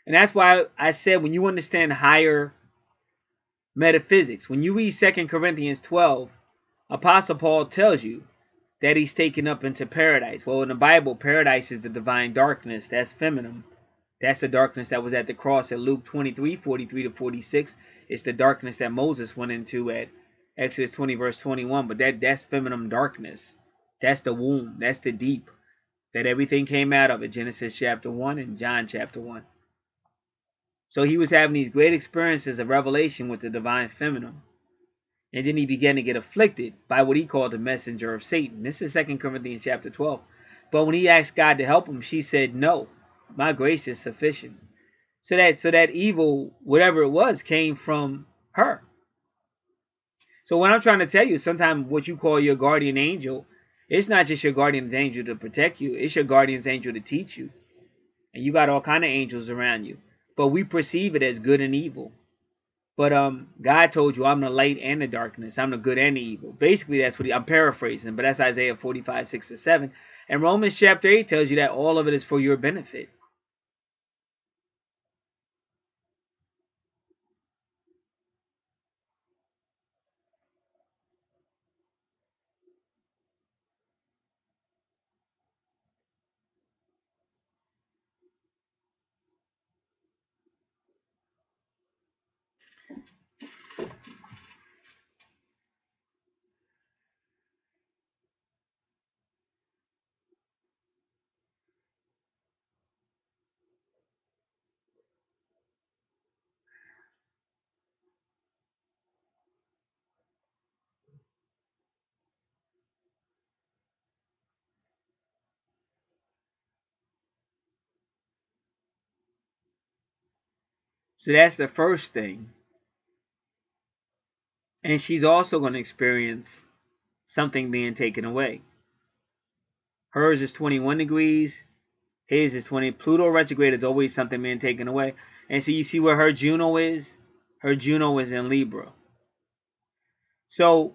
And that's why I said, when you understand higher metaphysics, when you read 2 Corinthians 12, Apostle Paul tells you that he's taken up into paradise. Well, in the Bible, paradise is the divine darkness. That's feminine. That's the darkness that was at the cross at Luke 23:43-46. It's the darkness that Moses went into at Exodus 20, verse 21. But that's feminine darkness. That's the womb. That's the deep that everything came out of, at Genesis chapter 1 and John chapter 1. So he was having these great experiences of revelation with the divine feminine. And then he began to get afflicted by what he called the messenger of Satan. This is 2 Corinthians chapter 12. But when he asked God to help him, she said, no, my grace is sufficient. So that evil, whatever it was, came from her. So what I'm trying to tell you, sometimes what you call your guardian angel, it's not just your guardian's angel to protect you. It's your guardian's angel to teach you. And you got all kind of angels around you. But we perceive it as good and evil. But God told you, I'm the light and the darkness. I'm the good and the evil. Basically, that's what I'm paraphrasing, but that's Isaiah 45:6-7. And Romans chapter 8 tells you that all of it is for your benefit. So that's the first thing. And she's also going to experience something being taken away. Hers is 21 degrees. His is 20. Pluto retrograde is always something being taken away. And so you see where her Juno is? Her Juno is in Libra. So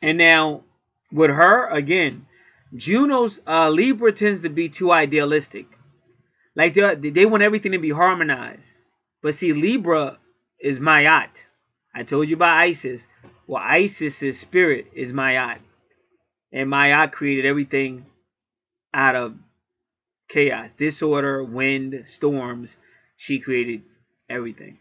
and now with her, again, Juno's Libra tends to be too idealistic. Like they want everything to be harmonized. But see, Libra is Mayat. I told you about Isis. Well, Isis's spirit is Mayat. And Mayat created everything out of chaos, disorder, wind, storms. She created everything.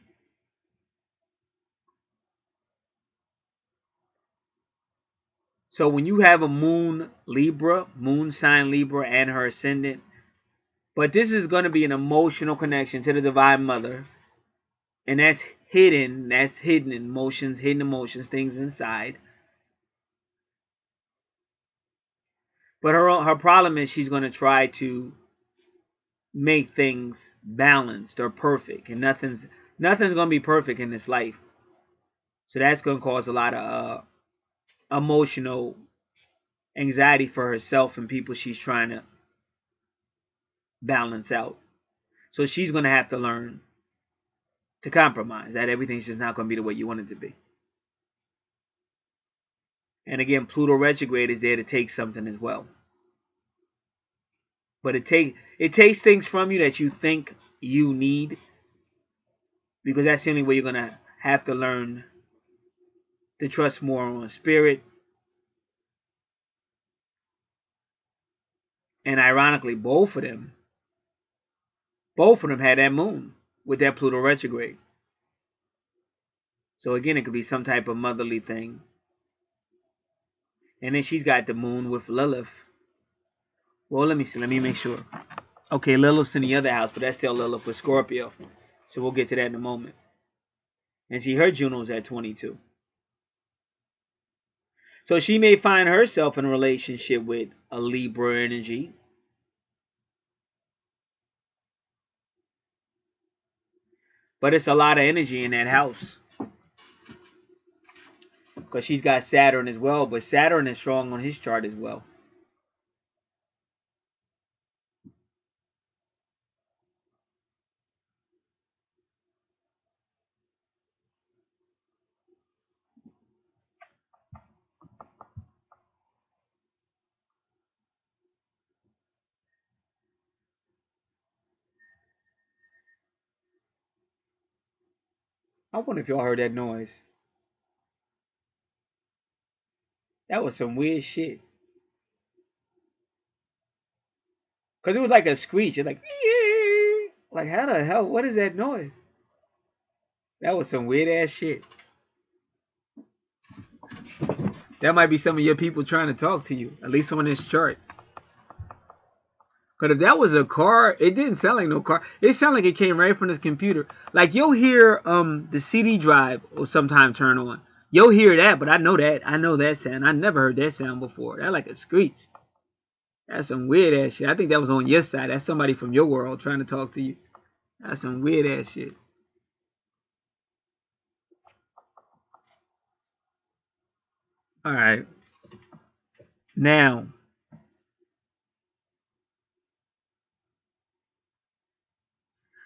So when you have a moon Libra, moon sign Libra, and her ascendant, but this is going to be an emotional connection to the Divine Mother. And that's hidden emotions, things inside. But her problem is she's going to try to make things balanced or perfect, and nothing's going to be perfect in this life. So that's going to cause a lot of emotional anxiety for herself and people she's trying to balance out. So she's going to have to learn to compromise, that everything's just not going to be the way you want it to be. And again, Pluto retrograde is there to take something as well. But it takes things from you that you think you need, because that's the only way you're going to have to learn to trust more on spirit. And ironically, both of them had that moon with that Pluto retrograde. So again, it could be some type of motherly thing. And then she's got the moon with Lilith. Well, let me see. Let me make sure. Okay, Lilith's in the other house, but that's still Lilith with Scorpio. So we'll get to that in a moment. And see, her Juno's at 22. So she may find herself in a relationship with a Libra energy. But it's a lot of energy in that house. Because she's got Saturn as well. But Saturn is strong on his chart as well. I wonder if y'all heard that noise. That was some weird shit. Because it was like a screech. It's like, how the hell? What is that noise? That was some weird ass shit. That might be some of your people trying to talk to you, at least on this chart. Because if that was a car, it didn't sound like no car. It sounded like it came right from this computer. Like you'll hear the CD drive or sometime turn on. You'll hear that, but I know that. I know that sound. I never heard that sound before. That's like a screech. That's some weird ass shit. I think that was on your side. That's somebody from your world trying to talk to you. That's some weird ass shit. All right. Now,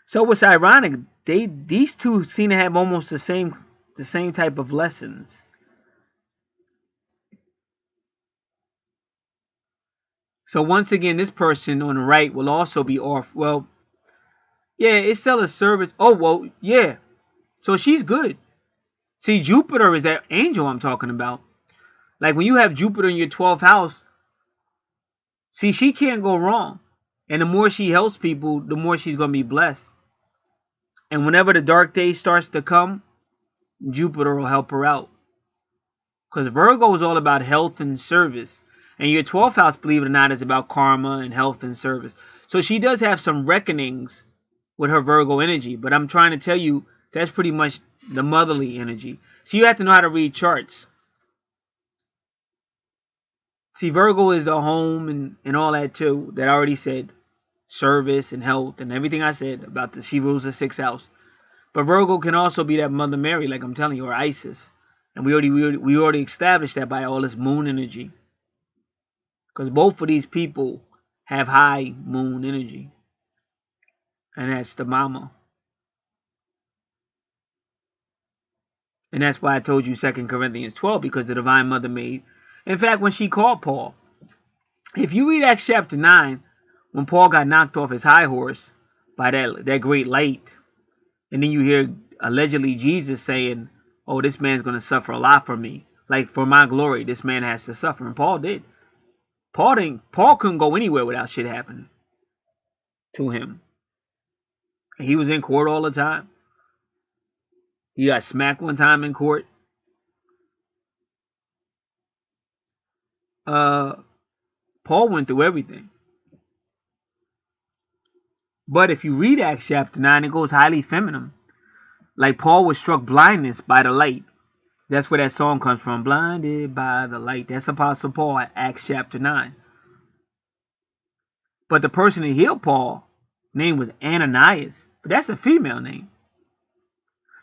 so what's ironic? These two seem to have almost the same type of lessons. So once again, this person on the right will also be off. Well, yeah, it's still a service. Oh, well, yeah. So she's good. See, Jupiter is that angel I'm talking about. Like when you have Jupiter in your 12th house, see, she can't go wrong. And the more she helps people, the more she's going to be blessed. And whenever the dark day starts to come, Jupiter will help her out. Because Virgo is all about health and service. And your 12th house, believe it or not, is about karma and health and service. So she does have some reckonings with her Virgo energy. But I'm trying to tell you, that's pretty much the motherly energy. So you have to know how to read charts. See, Virgo is the home and all that too. That I already said. Service and health and everything I said about she rules the 6th house. But Virgo can also be that Mother Mary, like I'm telling you, or Isis. And we already established that by all this moon energy. Because both of these people have high moon energy. And that's the mama. And that's why I told you 2 Corinthians 12, because the Divine Mother made. In fact, when she called Paul, if you read Acts chapter 9, when Paul got knocked off his high horse by that great light, and then you hear allegedly Jesus saying, oh, this man's going to suffer a lot for me. Like, for my glory, this man has to suffer. And Paul did. Paul couldn't go anywhere without shit happening to him. He was in court all the time. He got smacked one time in court. Paul went through everything. But if you read Acts chapter 9, it goes highly feminine. Like Paul was struck blindness by the light. That's where that song comes from. Blinded by the light. That's Apostle Paul at Acts chapter 9. But the person that healed Paul name was Ananias, but that's a female name.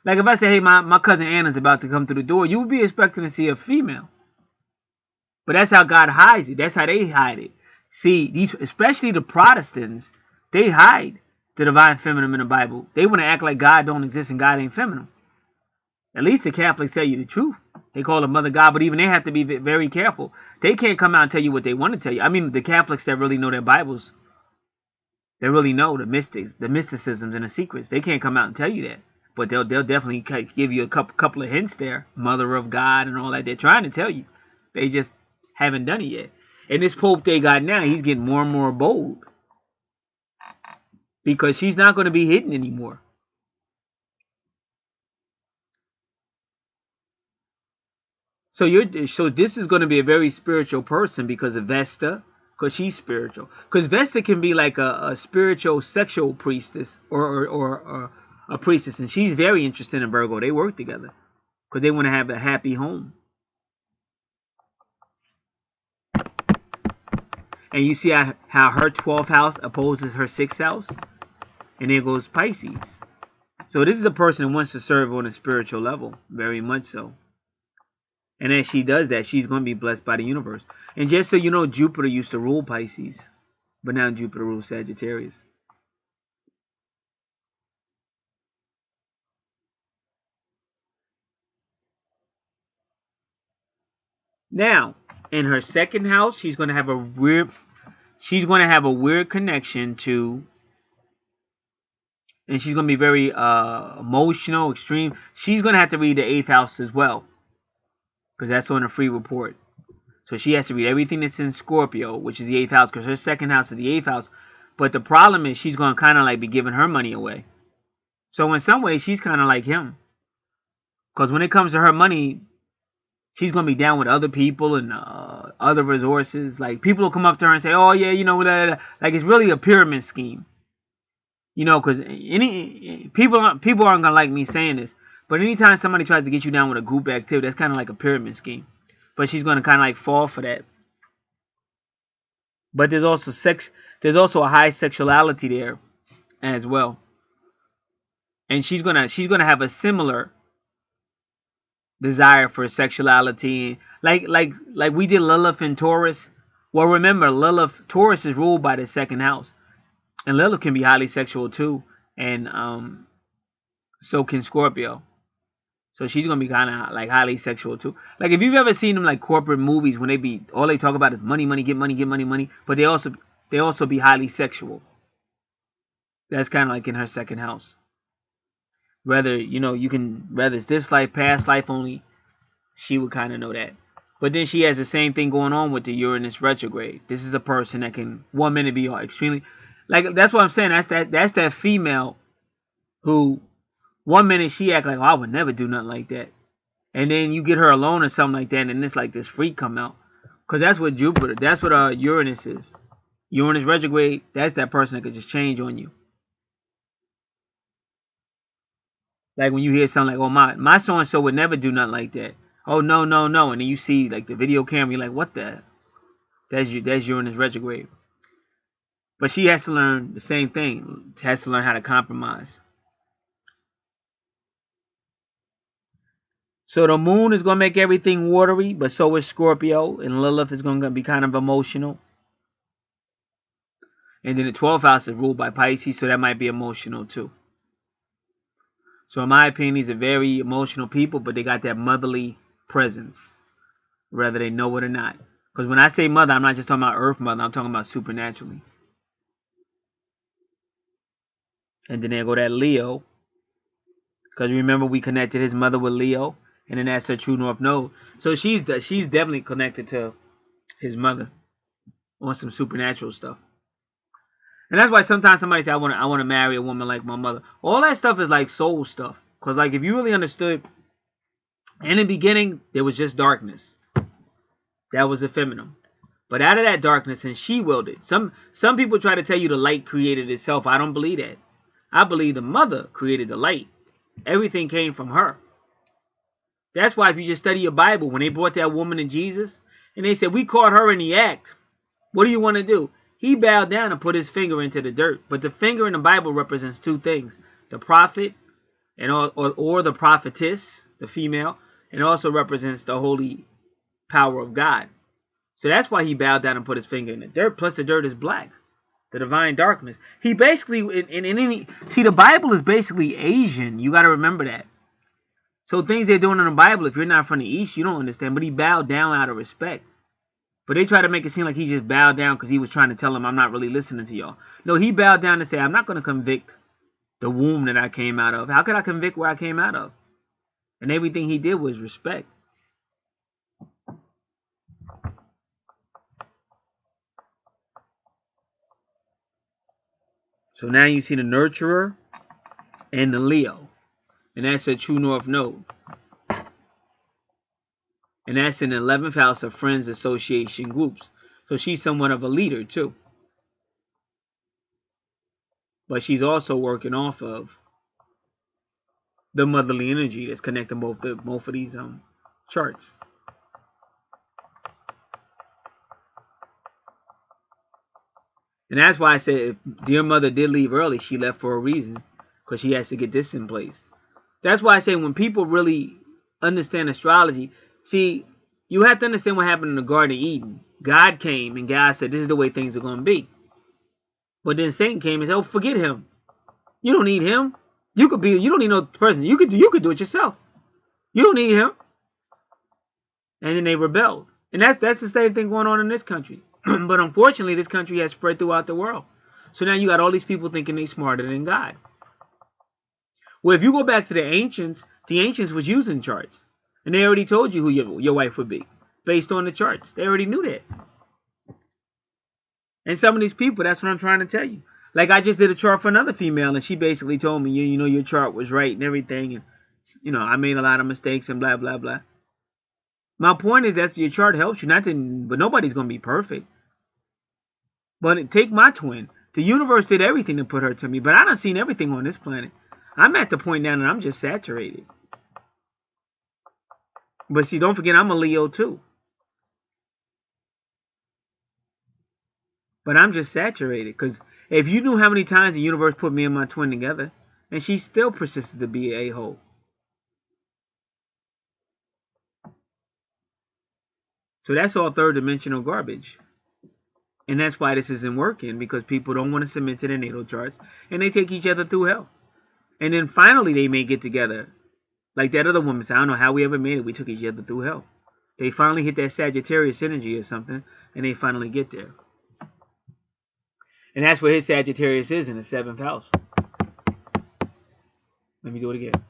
Like if I say, hey, my cousin Anna's about to come through the door, you would be expecting to see a female. But that's how God hides it. That's how they hide it. See, these, especially the Protestants, they hide the divine feminine in the Bible. They want to act like God don't exist and God ain't feminine. At least the Catholics tell you the truth. They call her Mother God, but even they have to be very careful. They can't come out and tell you what they want to tell you. I mean, the Catholics that really know their Bibles, they really know the mystics, the mysticisms and the secrets. They can't come out and tell you that. But they'll definitely give you a couple of hints there. Mother of God and all that. They're trying to tell you. They just haven't done it yet. And this Pope they got now, he's getting more and more bold. Because she's not going to be hidden anymore. So this is going to be a very spiritual person because of Vesta, because she's spiritual. Because Vesta can be like a spiritual sexual priestess or a priestess, and she's very interested in Virgo. They work together because they want to have a happy home. And you see how her 12th house opposes her 6th house, and there goes Pisces. So this is a person who wants to serve on a spiritual level, very much so. And as she does that, she's going to be blessed by the universe. And just so you know, Jupiter used to rule Pisces, but now Jupiter rules Sagittarius. Now, in her 2nd house, she's going to have a weird connection to, and she's going to be very emotional, extreme. She's going to have to read the 8th house as well, because that's on a free report. So she has to read everything that's in Scorpio, which is the 8th house, because her 2nd house is the 8th house. But the problem is she's going to kind of like be giving her money away. So in some ways, she's kind of like him. Because when it comes to her money, she's going to be down with other people and other resources. Like, people will come up to her and say, oh, yeah, you know, blah, blah, blah. Like, it's really a pyramid scheme. You know, because people aren't going to like me saying this. But anytime somebody tries to get you down with a group activity, that's kind of like a pyramid scheme. But she's going to kind of like fall for that. But there's also a high sexuality there as well. And she's gonna have a similar desire for sexuality, like we did Lilith in Taurus. Well, remember, Taurus is ruled by the 2nd house, and Lilith can be highly sexual too, and so can Scorpio. So she's gonna be kind of like highly sexual too. Like if you've ever seen them like corporate movies when all they talk about is money, get money, but they also be highly sexual. That's kind of like in her 2nd house. Whether it's this life, past life only, she would kind of know that. But then she has the same thing going on with the Uranus retrograde. This is a person that can 1 minute be extremely, like, that's what I'm saying. That's that female who 1 minute she act like, oh, I would never do nothing like that, and then you get her alone or something like that, and it's like this freak come out. Because that's what Uranus is. Uranus retrograde, that's that person that could just change on you. Like when you hear something like, oh, my so-and-so would never do nothing like that. Oh, no. And then you see like the video camera, you're like, what the? That's Uranus retrograde. But she has to learn the same thing. Has to learn how to compromise. So the moon is going to make everything watery, but so is Scorpio. And Lilith is going to be kind of emotional. And then the 12th house is ruled by Pisces, so that might be emotional too. So in my opinion, these are very emotional people, but they got that motherly presence, whether they know it or not. Because when I say mother, I'm not just talking about earth mother, I'm talking about supernaturally. And then there go that Leo. Because remember, we connected his mother with Leo, and then that's her true north node. So she's definitely connected to his mother on some supernatural stuff. And that's why sometimes somebody say, I want to marry a woman like my mother. All that stuff is like soul stuff. Because like if you really understood, in the beginning, there was just darkness. That was the feminine. But out of that darkness, and she willed it. Some people try to tell you the light created itself. I don't believe that. I believe the mother created the light. Everything came from her. That's why if you just study your Bible, when they brought that woman to Jesus, and they said, we caught her in the act. What do you want to do? He bowed down and put his finger into the dirt. But the finger in the Bible represents two things: the prophet and or the prophetess, the female, and also represents the holy power of God. So that's why he bowed down and put his finger in the dirt. Plus, the dirt is black, the divine darkness. He basically, in any, see, the Bible is basically Asian. You got to remember that. So things they're doing in the Bible, if you're not from the East, you don't understand. But he bowed down out of respect. But they try to make it seem like he just bowed down because he was trying to tell them, I'm not really listening to y'all. No, he bowed down to say, I'm not going to convict the womb that I came out of. How could I convict where I came out of? And everything he did was respect. So now you see the nurturer and the Leo. And that's a true north node. And that's in the 11th house of friends, association, groups. So she's somewhat of a leader too. But she's also working off of the motherly energy that's connecting both of these charts. And that's why I said if dear mother did leave early, she left for a reason. Because she has to get this in place. That's why I say when people really understand astrology, see, you have to understand what happened in the Garden of Eden. God came and God said, this is the way things are going to be. But then Satan came and said, oh, forget him. You don't need him. You don't need no person. You could do it yourself. You don't need him. And then they rebelled. And that's the same thing going on in this country. But unfortunately, this country has spread throughout the world. So now you got all these people thinking they're smarter than God. Well, if you go back to the ancients was using charts. And they already told you who your wife would be based on the charts. They already knew that. And some of these people, that's what I'm trying to tell you. Like I just did a chart for another female, and she basically told me, you know, your chart was right and everything. And, you know, I made a lot of mistakes and blah, blah, blah. My point is that your chart helps you. But nobody's going to be perfect. But take my twin. The universe did everything to put her to me. But I done seen everything on this planet. I'm at the point now that I'm just saturated. But see, don't forget, I'm a Leo too. But I'm just saturated. Because if you knew how many times the universe put me and my twin together, and she still persisted to be an a-hole. So that's all third dimensional garbage. And that's why this isn't working. Because people don't want to submit to the natal charts. And they take each other through hell. And then finally they may get together. Like that other woman said, I don't know how we ever made it. We took each other through hell. They finally hit that Sagittarius energy or something. And they finally get there. And that's where his Sagittarius is, in the 7th house. Let me do it again.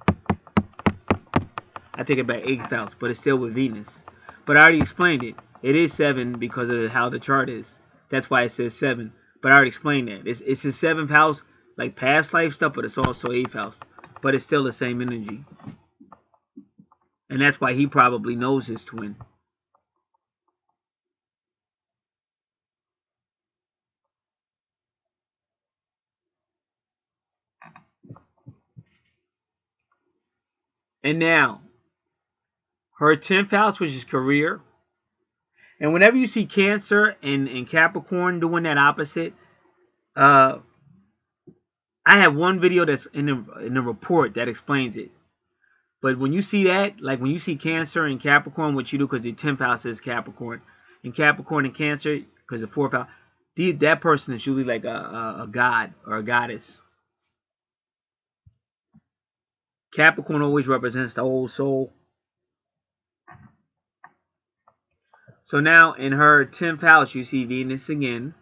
I take it back, 8th house, but it's still with Venus. But I already explained it. It is 7 because of how the chart is. That's why it says 7. But I already explained that. It's his 7th house, like past life stuff, but it's also 8th house. But it's still the same energy. And that's why he probably knows his twin. And now, her 10th house, which is career. And whenever you see Cancer and Capricorn doing that opposite, I have one video that's in the report that explains it. But when you see that, like when you see Cancer and Capricorn, what you do, because the 10th house is Capricorn, and Capricorn and Cancer, because the 4th house, that person is usually like a god or a goddess. Capricorn always represents the old soul. So now in her 10th house, you see Venus again.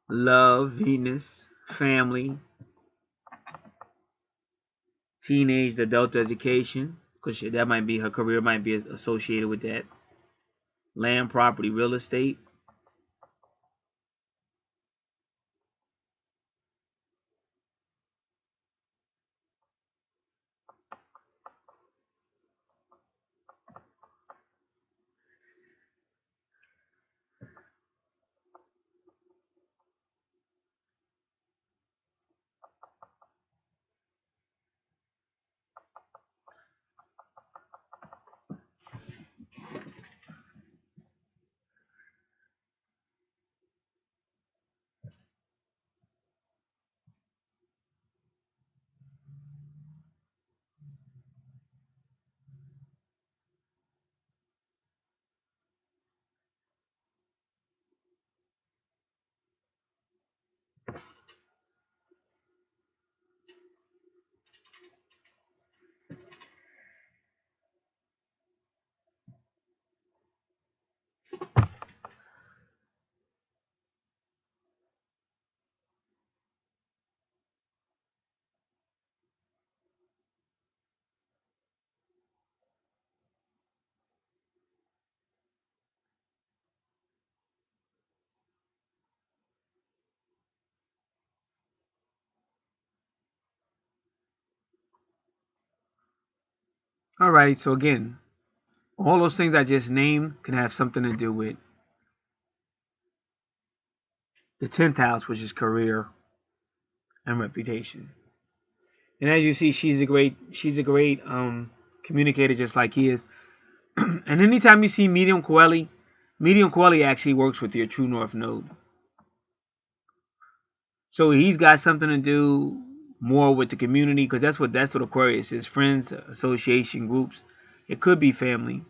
Love, Venus, family, teenage, adult education, because that might be her career, might be associated with that. Land, property, real estate. Alright, so again, all those things I just named can have something to do with the 10th house, which is career and reputation. And as you see, she's a great communicator, just like he is. And anytime you see medium Coeli actually works with your true north node. So he's got something to do more with the community, because that's what Aquarius is: friends, association, groups. It could be family,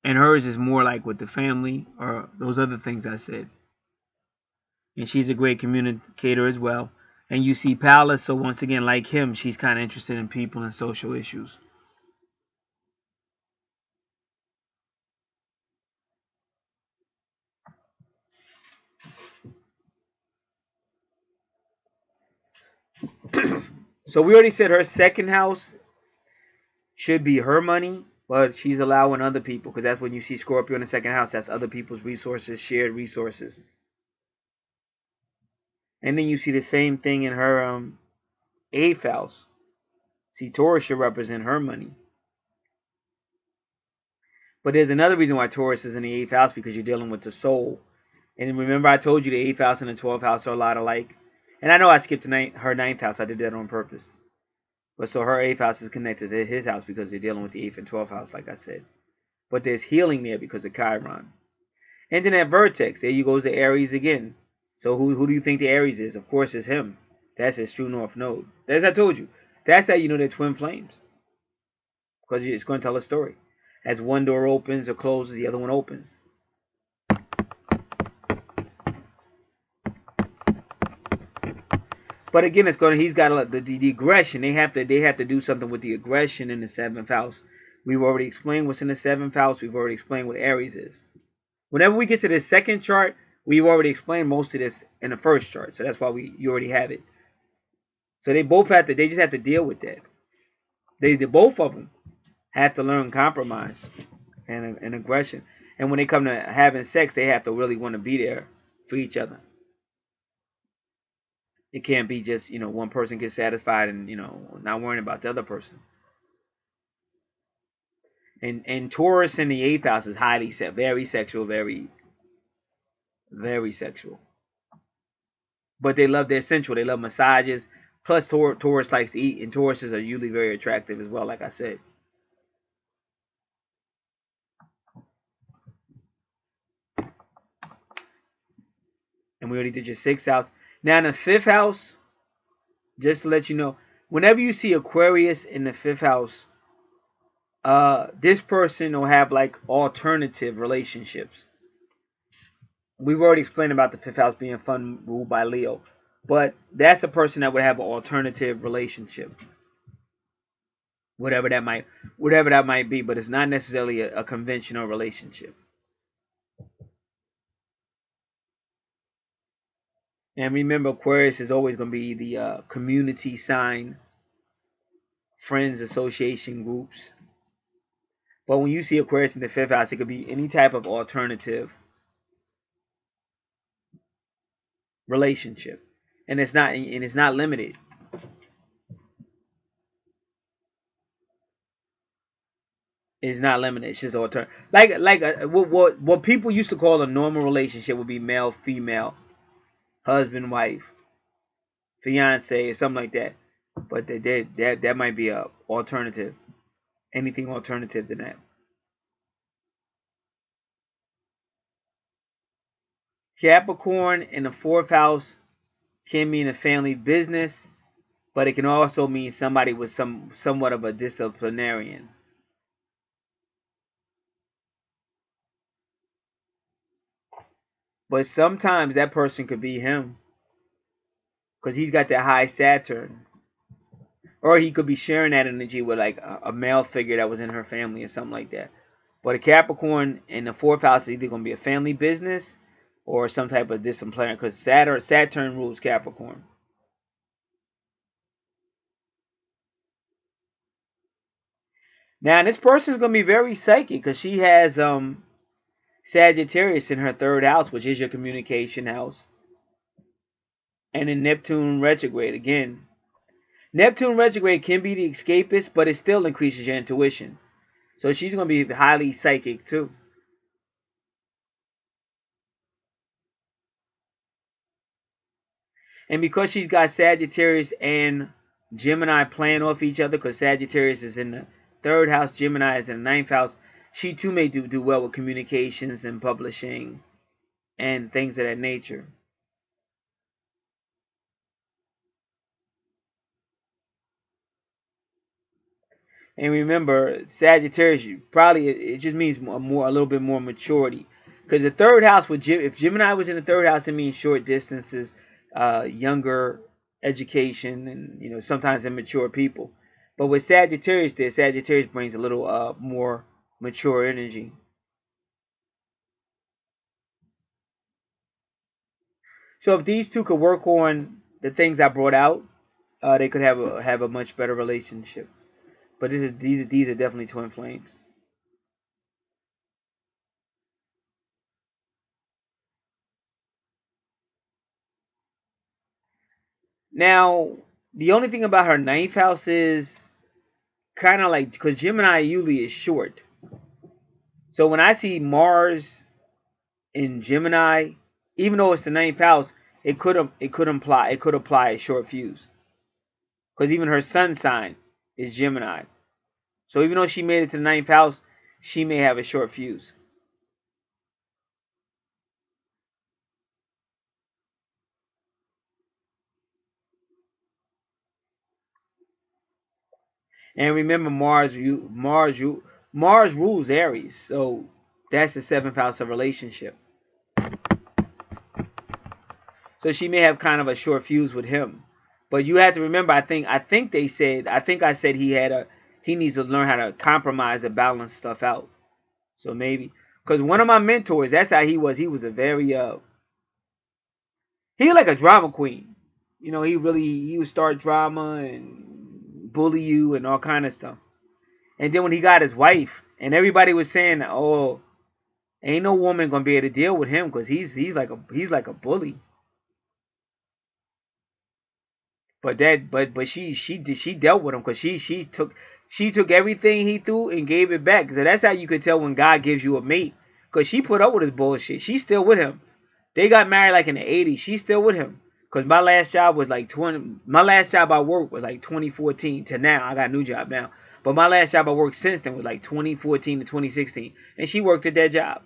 and hers is more like with the family or those other things I said. And she's a great communicator as well. And you see Palace, so once again, like him, she's kind of interested in people and social issues. So we already said her second house should be her money, but she's allowing other people, because that's when you see Scorpio in the second house. That's other people's resources, shared resources. And then you see the same thing in her 8th house. See, Taurus should represent her money. But there's another reason why Taurus is in the 8th house, because you're dealing with the soul. And remember, I told you the 8th house and the 12th house are a lot alike. And I know I skipped her 9th house. I did that on purpose. But so her 8th house is connected to his house because they're dealing with the 8th and 12th house, like I said. But there's healing there because of Chiron. And then at vertex, there you goes the Aries again. So who do you think the Aries is? Of course, it's him. That's his true north node. As I told you, that's how you know they're twin flames. Because it's going to tell a story. As one door opens or closes, the other one opens. But again, he's got the aggression. They have to do something with the aggression in the 7th house. We've already explained what's in the 7th house. We've already explained what Aries is. Whenever we get to the second chart, we've already explained most of this in the first chart. So that's why you already have it. So they just have to deal with that. Both of them have to learn compromise and aggression. And when they come to having sex, they have to really want to be there for each other. It can't be just, one person gets satisfied and, not worrying about the other person. And Taurus in the 8th house is very sexual, very, very sexual. But they love their sensual. They love massages. Plus, Taurus likes to eat, and Tauruses are usually very attractive as well, like I said. And we already did your 6th house. Now, in the 5th house, just to let you know, whenever you see Aquarius in the 5th house, this person will have like alternative relationships. We've already explained about the 5th house being fun, ruled by Leo. But that's a person that would have an alternative relationship. Whatever that might be, but it's not necessarily a conventional relationship. And remember, Aquarius is always going to be the community sign, friends, association, groups. But when you see Aquarius in the 5th house, it could be any type of alternative relationship, and it's not limited. It's not limited. It's just alternative. What people used to call a normal relationship would be male, female, husband, wife, fiance, or something like that. But that might be a alternative. Anything alternative than that. Capricorn in the 4th house can mean a family business, but it can also mean somebody with somewhat of a disciplinarian. But sometimes that person could be him, because he's got that high Saturn. Or he could be sharing that energy with like a male figure that was in her family or something like that. But a Capricorn in the 4th house is either going to be a family business or some type of discipline, because Saturn rules Capricorn. Now, this person is going to be very psychic, because she has Sagittarius in her 3rd house, which is your communication house. And in Neptune retrograde again. Neptune retrograde can be the escapist, but it still increases your intuition. So she's going to be highly psychic too. And because she's got Sagittarius and Gemini playing off each other, because Sagittarius is in the 3rd house, Gemini is in the 9th house, she too may do well with communications and publishing and things of that nature. And remember, Sagittarius probably it just means a little bit more maturity, because the 3rd house with if Gemini was in the 3rd house, it means short distances, younger education, and sometimes immature people. But with Sagittarius, Sagittarius brings a little more mature energy. So if these two could work on the things I brought out, they could have a much better relationship. But these are definitely twin flames. Now, the only thing about her 9th house is kind of like, because Gemini usually is short. So when I see Mars in Gemini, even though it's the 9th house, it could apply a short fuse. Because even her sun sign is Gemini. So even though she made it to the 9th house, she may have a short fuse. And remember, Mars rules Aries, so that's the 7th house of relationship. So she may have kind of a short fuse with him. But you have to remember, I think I said he needs to learn how to compromise and balance stuff out. So maybe, because one of my mentors, that's how he was. He was a very he was like a drama queen. He would start drama and bully you and all kind of stuff. And then when he got his wife, and everybody was saying, "Oh, ain't no woman gonna be able to deal with him because he's like a bully." But she dealt with him, because she took everything he threw and gave it back. So that's how you could tell when God gives you a mate, because she put up with his bullshit. She's still with him. They got married like in the 80s. She's still with him. Because my last job was like 20. My last job I worked was like 2014 to now. I got a new job now. But my last job I worked since then was like 2014 to 2016. And she worked at that job.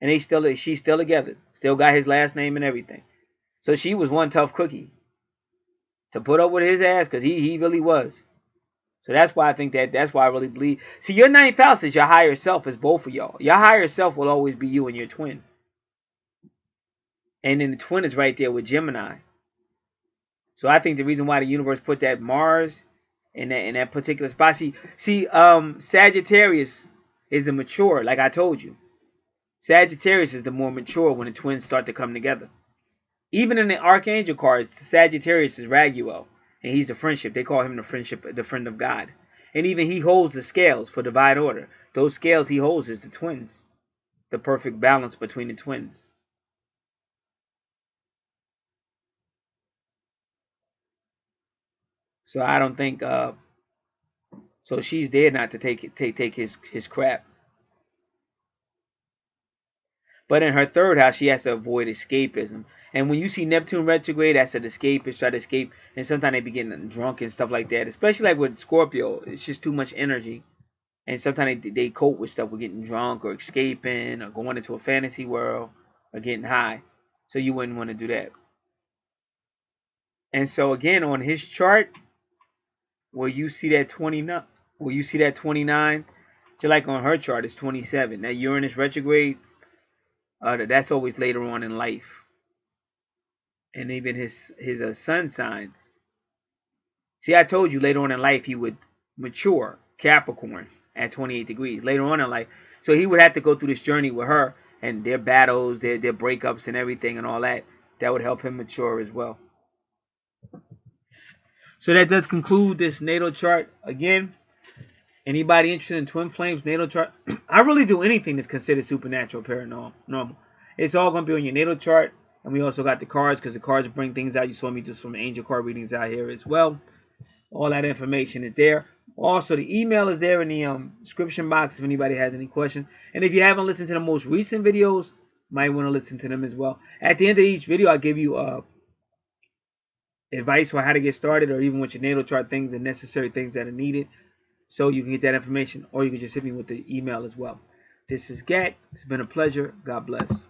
And she's still together. Still got his last name and everything. So she was one tough cookie to put up with his ass, because he really was. So that's why that's why I really believe. See, your 9th house is your higher self, is both of y'all. Your higher self will always be you and your twin. And then the twin is right there with Gemini. So I think the reason why the universe put that Mars in that particular spot. See, Sagittarius is a mature, like I told you. Sagittarius is the more mature when the twins start to come together. Even in the Archangel cards, Sagittarius is Raguel, and he's the friendship. They call him the friend of God. And even he holds the scales for divine order. Those scales he holds is the twins, the perfect balance between the twins. So I don't think so she's there not to take his crap. But in her 3rd house, she has to avoid escapism. And when you see Neptune retrograde, that's an escapist, try to escape. And sometimes they be getting drunk and stuff like that. Especially like with Scorpio, it's just too much energy. And sometimes they cope with stuff with getting drunk or escaping or going into a fantasy world or getting high. So you wouldn't want to do that. And so again, on his chart, where you see that 29, just like on her chart, it's 27. That Uranus retrograde, that's always later on in life. And even his sun sign. See, I told you later on in life he would mature, Capricorn, at 28 degrees. Later on in life. So he would have to go through this journey with her, and their battles, their breakups and everything and all that. That would help him mature as well. So that does conclude this natal chart. Again, anybody interested in twin flames, natal chart? I really do anything that's considered supernatural, paranormal. It's all going to be on your natal chart. And we also got the cards, because the cards bring things out. You saw me do some angel card readings out here as well. All that information is there. Also, the email is there in the description box if anybody has any questions. And if you haven't listened to the most recent videos, you might want to listen to them as well. At the end of each video, I give you advice for how to get started, or even with your natal chart, things and necessary things that are needed, so you can get that information, or you can just hit me with the email as well. This is Gat. It's been a pleasure. God bless.